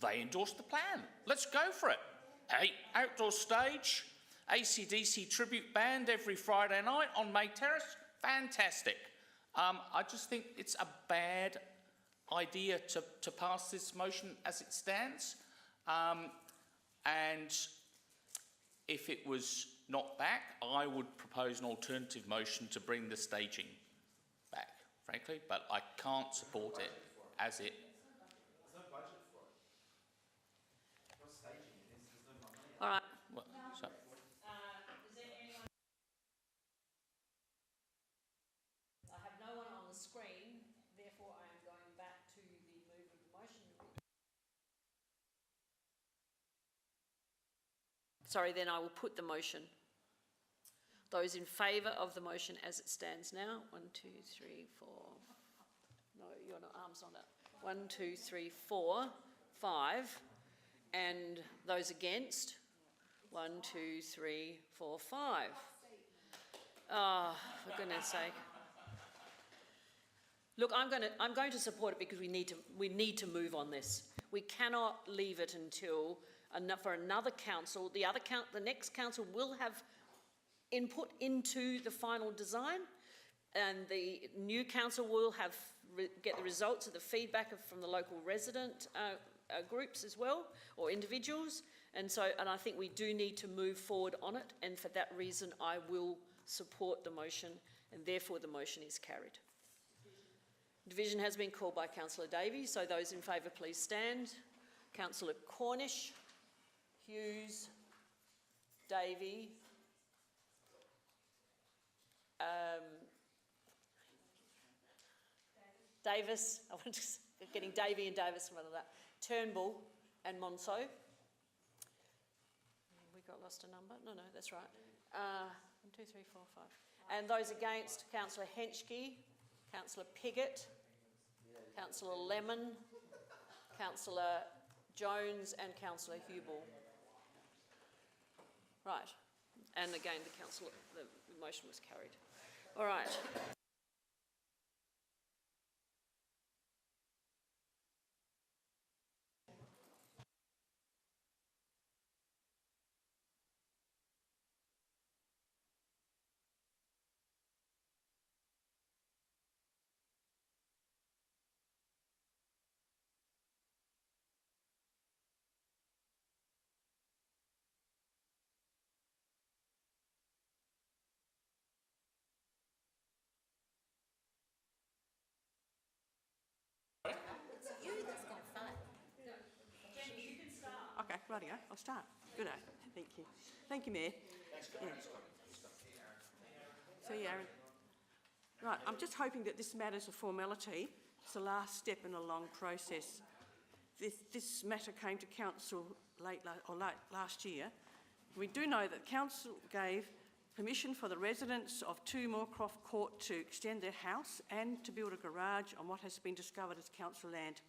they endorsed the plan, let's go for it. Hey, outdoor stage, AC/DC tribute band every Friday night on May Terrace, fantastic. I just think it's a bad idea to pass this motion as it stands. And if it was not back, I would propose an alternative motion to bring the staging back, frankly, but I can't support it as it. There's no budget for it. What's staging? There's no money. All right. Well, so. Is there anyone? I have no one on the screen, therefore I am going back to the move of the motion. Sorry, then I will put the motion. Those in favour of the motion as it stands now, 1, 2, 3, 4. No, your arm's on it. 1, 2, 3, 4, 5. And those against? 1, 2, 3, 4, 5. Oh, for goodness sake. Look, I'm going to support it because we need to move on this. We cannot leave it until for another council. The next council will have input into the final design, and the new council will get the results of the feedback from the local resident groups as well, or individuals. And I think we do need to move forward on it, and for that reason I will support the motion, and therefore the motion is carried. Division has been called by Councillor Davies, so those in favour please stand. Councillor Cornish, Hughes, Davey, Davis, I want to getting Davey and Davis from that. Turnbull and Monceau. We got lost a number? No, that's right. 1, 2, 3, 4, 5. And those against, Councillor Henschke, Councillor Pigott, Councillor Lemon, Councillor Jones and Councillor Hubel. Right. And again, the motion was carried. All right. Okay, rightio, I'll start. Good day. Thank you. Thank you, Mayor. Yeah. So, Aaron. Right, I'm just hoping that this matter's a formality. It's the last step in a long process. This matter came to Council late last year. We do know that Council gave permission for the residents of 2 Moorcroft Court to extend their house and to build a garage on what has been discovered as council land.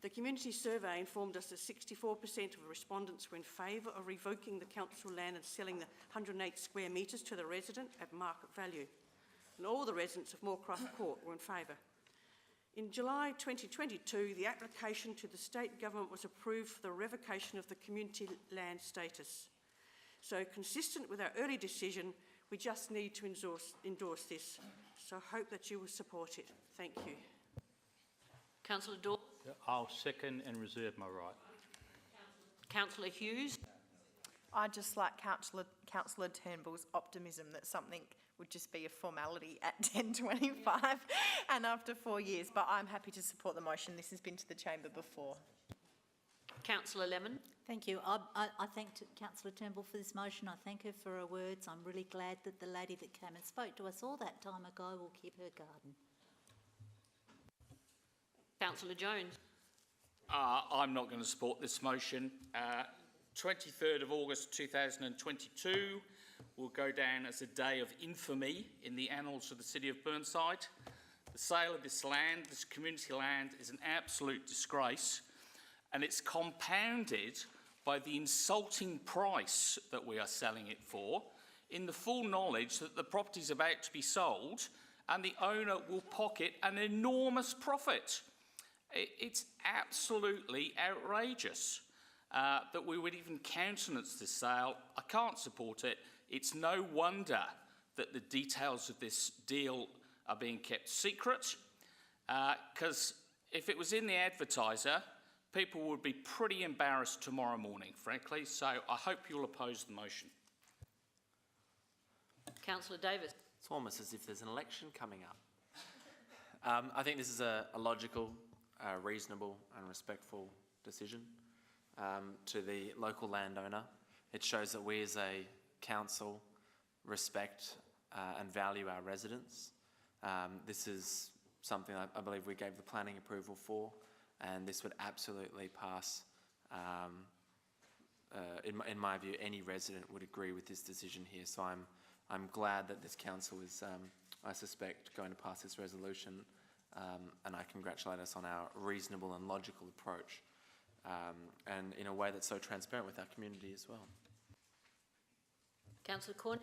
The community survey informed us that 64% of respondents were in favour of revoking the council land and selling the 108 square metres to the resident at market value. And all the residents of Moorcroft Court were in favour. In July 2022, the application to the state government was approved for the revocation of the community land status. So, consistent with our early decision, we just need to endorse this. So I hope that you will support it. Thank you. Councillor Dawes. I'll second and reserve my right. Councillor Hughes. I just like Councillor Turnbull's optimism that something would just be a formality at 10:25 and after 4 years, but I'm happy to support the motion. This has been to the chamber before. Councillor Lemon. Thank you. I thank Councillor Turnbull for this motion. I thank her for her words. I'm really glad that the lady that came and spoke to us all that time ago will keep her garden. Councillor Jones. I'm not going to support this motion. 23rd of August 2022 will go down as a day of infamy in the annals of the City of Burnside. The sale of this land, this community land, is an absolute disgrace, and it's compounded by the insulting price that we are selling it for, in the full knowledge that the property is about to be sold and the owner will pocket an enormous profit. It's absolutely outrageous that we would even countenance this sale. I can't support it. It's no wonder that the details of this deal are being kept secret, because if it was in the advertiser, people would be pretty embarrassed tomorrow morning, frankly. So I hope you'll oppose the motion. Councillor Davis. It's almost as if there's an election coming up. I think this is a logical, reasonable and respectful decision to the local landowner. It shows that we as a council respect and value our residents. This is something I believe we gave the planning approval for, and this would absolutely pass. In my view, any resident would agree with this decision here. So I'm glad that this council is, I suspect, going to pass this resolution, and I congratulate us on our reasonable and logical approach, and in a way that's so transparent with our community as well. Councillor Cornish.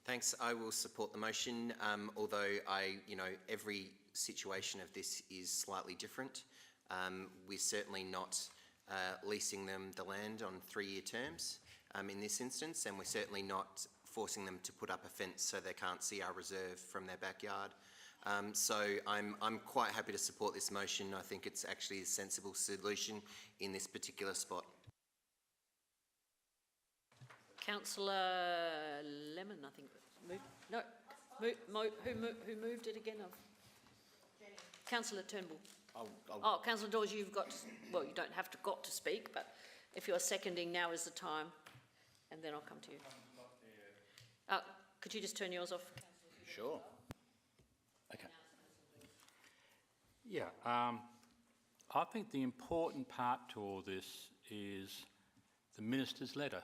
Thanks. I will support the motion, although every situation of this is slightly different. We're certainly not leasing them the land on 3-year terms in this instance, and we're certainly not forcing them to put up a fence so they can't see our reserve from their backyard. So I'm quite happy to support this motion. I think it's actually a sensible solution in this particular spot. Councillor Lemon, I think. Who moved it again? Councillor Turnbull. Oh, Councillor Dawes, you've got to, well, you don't have to speak, but if you're seconding, now is the time, and then I'll come to you. Could you just turn yours off? Sure. Okay. Yeah, I think the important part to all this is the Minister's letter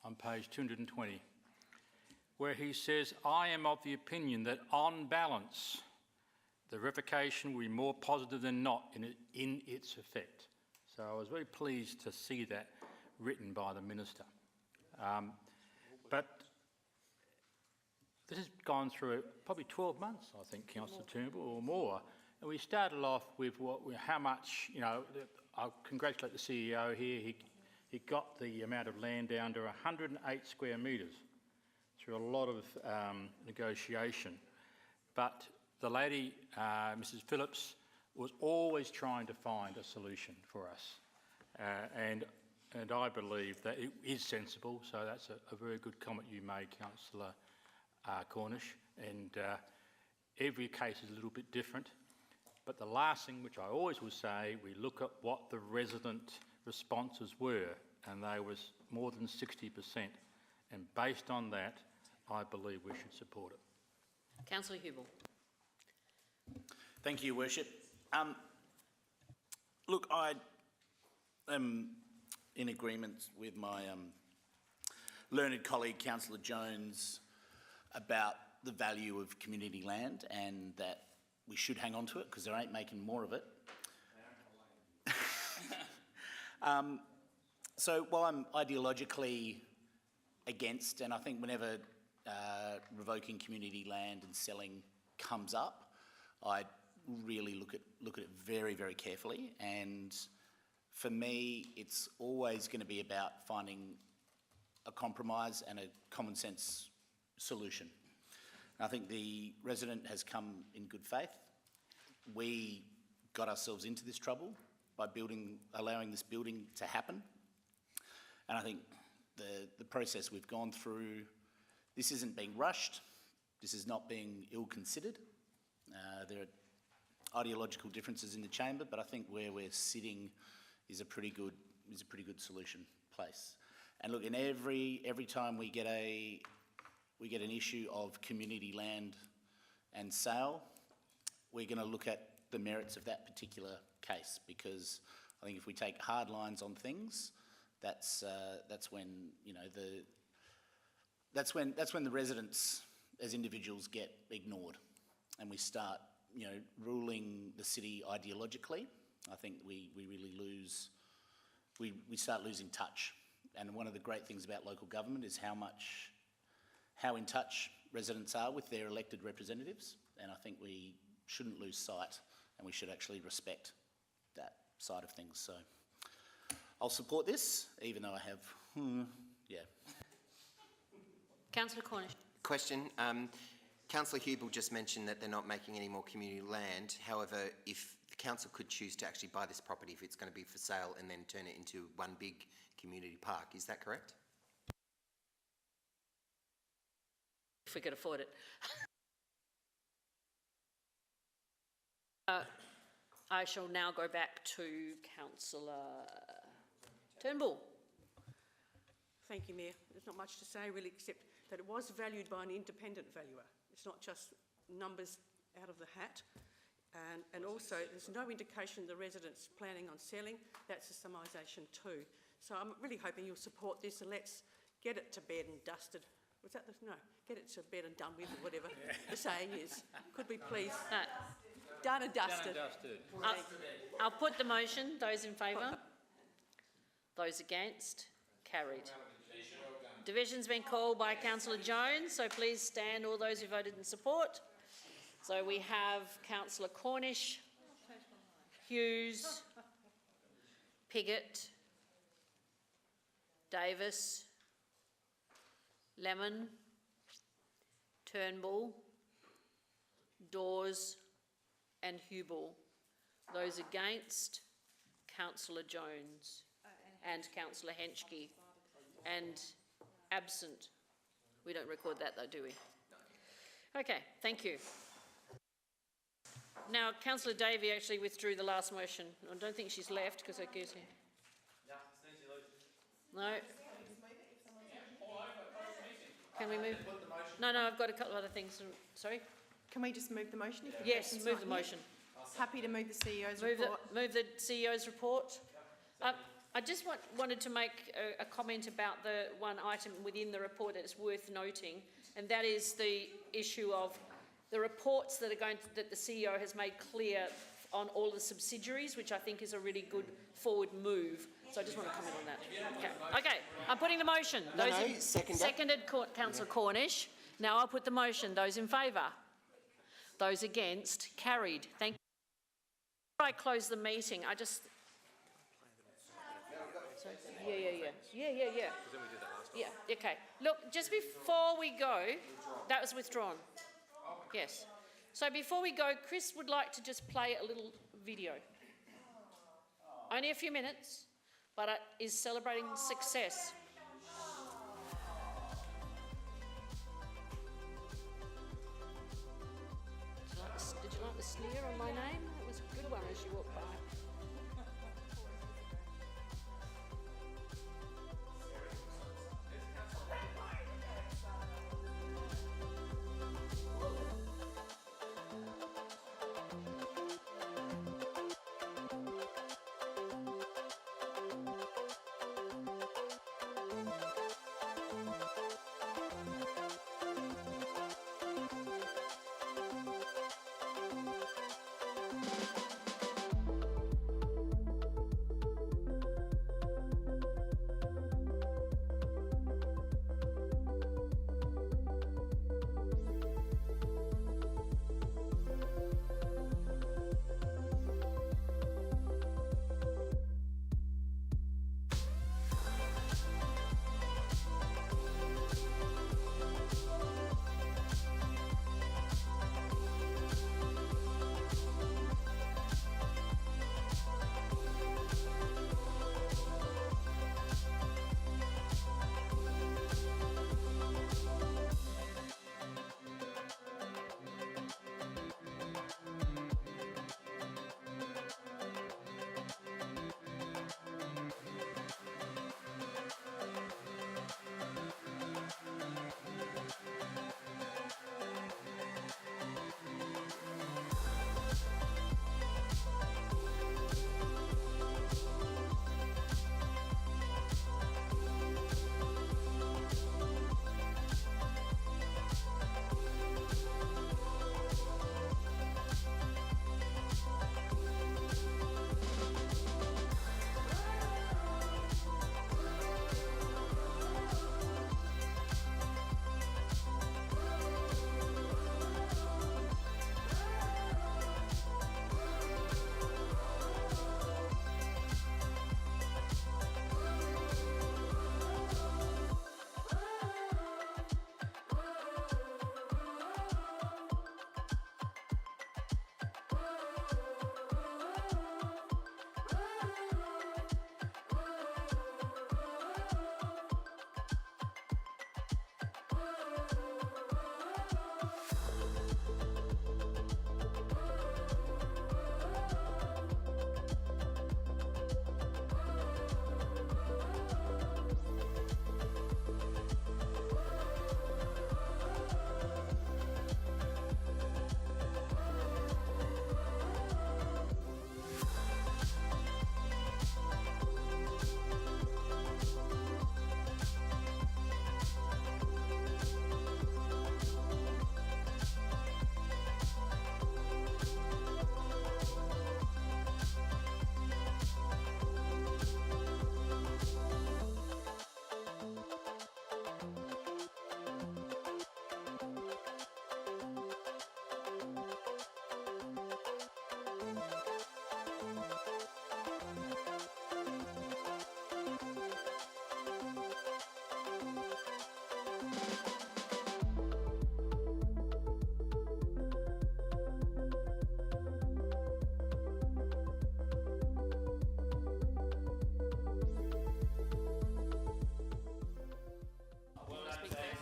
on page 220, where he says, I am of the opinion that on balance, the revocation will be more positive than not in its effect. So I was very pleased to see that written by the Minister. But this has gone through probably 12 months, I think, Councillor Turnbull, or more. And we started off with how much, I'll congratulate the CEO here. He got the amount of land down to 108 square metres through a lot of negotiation. But the lady, Mrs. Phillips, was always trying to find a solution for us. And I believe that it is sensible, so that's a very good comment you made, Councillor Cornish. And every case is a little bit different. But the last thing, which I always will say, we look at what the resident responses were, and they was more than 60%. And based on that, I believe we should support it. Councillor Hubel. Thank you, Worship. Look, I am in agreement with my learned colleague, Councillor Jones, about the value of community land and that we should hang on to it because there ain't making more of it. So while I'm ideologically against, and I think whenever revoking community land and selling comes up, I really look at it very, very carefully. And for me, it's always going to be about finding a compromise and a common sense solution. And I think the resident has come in good faith. We got ourselves into this trouble by allowing this building to happen. And I think the process we've gone through, this isn't being rushed, this is not being ill-considered. There are ideological differences in the chamber, but I think where we're sitting is a pretty good solution place. And look, in every time we get an issue of community land and sale, we're going to look at the merits of that particular case, because I think if we take hard lines on things, that's when, you know, that's when the residents as individuals get ignored, and we start, you know, ruling the city ideologically. I think we really lose, we start losing touch. And one of the great things about local government is how in touch residents are with their elected representatives, and I think we shouldn't lose sight, and we should actually respect that side of things. So I'll support this, even though I have, yeah. Councillor Cornish. Question. Councillor Hubel just mentioned that they're not making any more community land. However, if the council could choose to actually buy this property if it's going to be for sale and then turn it into one big community park, is that correct? If we could afford it. I shall now go back to Councillor Turnbull. Thank you, Mayor. There's not much to say really, except that it was valued by an independent valuer. It's not just numbers out of the hat. And also, there's no indication the residents planning on selling. That's a summarisation too. So I'm really hoping you'll support this, and let's get it to bed and dusted. Was that the, no, get it to bed and done with, or whatever the saying is. Could we please? Done and dusted. Done and dusted. I'll put the motion. Those in favour? Those against? Carried. Division's been called by Councillor Jones, so please stand, all those who voted in support. So we have Councillor Cornish, Hughes, Pigott, Davis, Lemon, Turnbull, Dawes and Hubel. Those against, Councillor Jones and Councillor Henschke. And absent. We don't record that though, do we? Okay, thank you. Now, Councillor Davey actually withdrew the last motion. I don't think she's left because I guess... No. Can we move? No, I've got a couple of other things. Sorry? Can we just move the motion? If the Yes, person's move not the here? motion. Happy to move the CEO's report. Move the CEO's report. I just wanted to make a comment about the one item within the report that is worth noting, and that is the issue of the reports that that the CEO has made clear on all the subsidiaries, which I think is a really good forward move. So I just want to comment on that. Okay, I'm putting the motion. Seconded Councillor Cornish. Now I'll put the motion. Those in favour? Those against? Carried. Thank you. Before I close the meeting, I just... Yeah, okay. Look, just before we go, that was withdrawn. Yes. So before we go, Chris would like to just play a little video. Only a few minutes, but it is celebrating success. Did you like the sneer on my name? It was a good one as you walked by.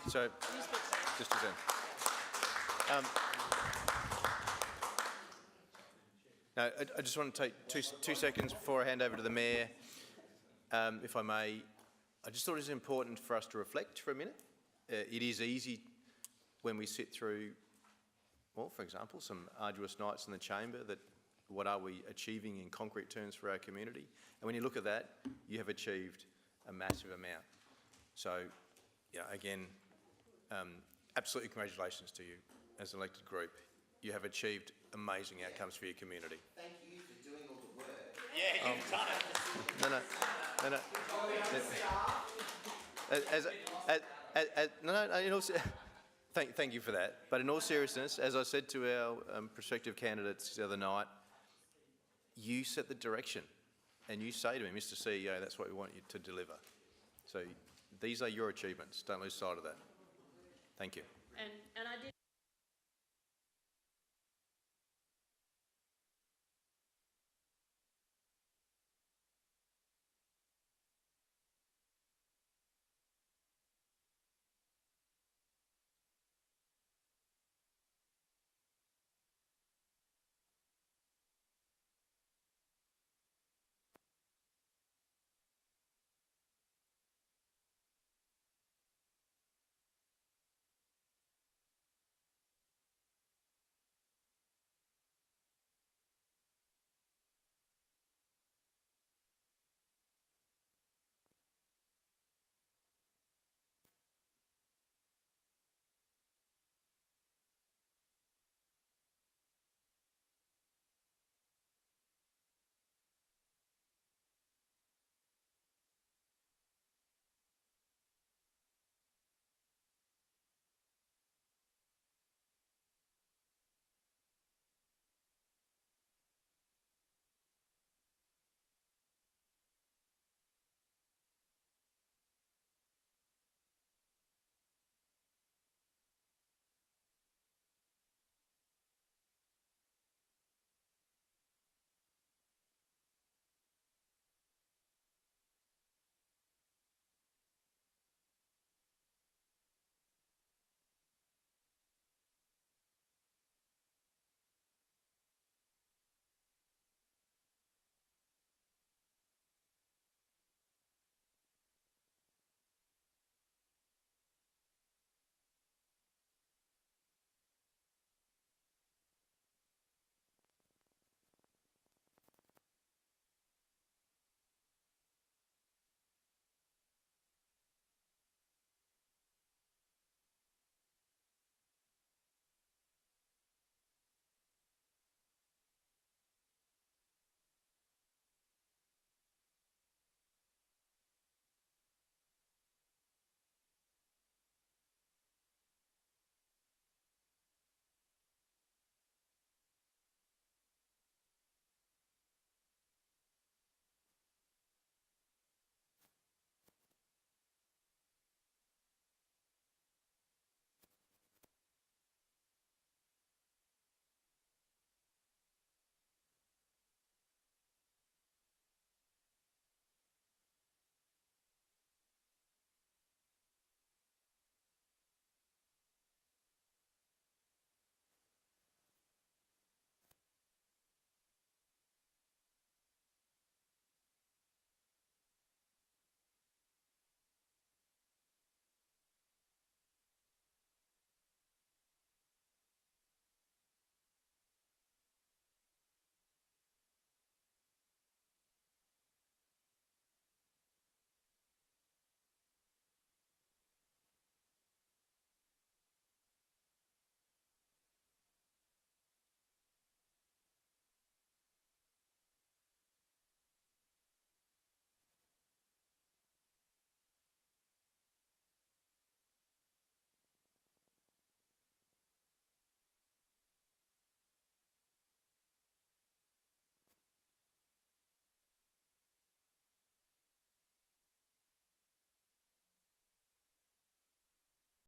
So, just as in. No, I just want to take two seconds before I hand over to the Mayor, if I may. I just thought it was important for us to reflect for a minute. It is easy when we sit through, well, for example, some arduous nights in the chamber, that what are we achieving in concrete terms for our community? And when you look at that, you have achieved a massive amount. So, yeah, again, absolutely congratulations to you as an elected group. You have achieved amazing outcomes for your community. Thank you for doing all the work. Yeah, you've done it. Thank you for that. But in all seriousness, as I said to our prospective candidates the other night, you set the direction, and you say to me, Mr. CEO, that's what we want you to deliver. So these are your achievements. Don't lose sight of that. Thank you. And I did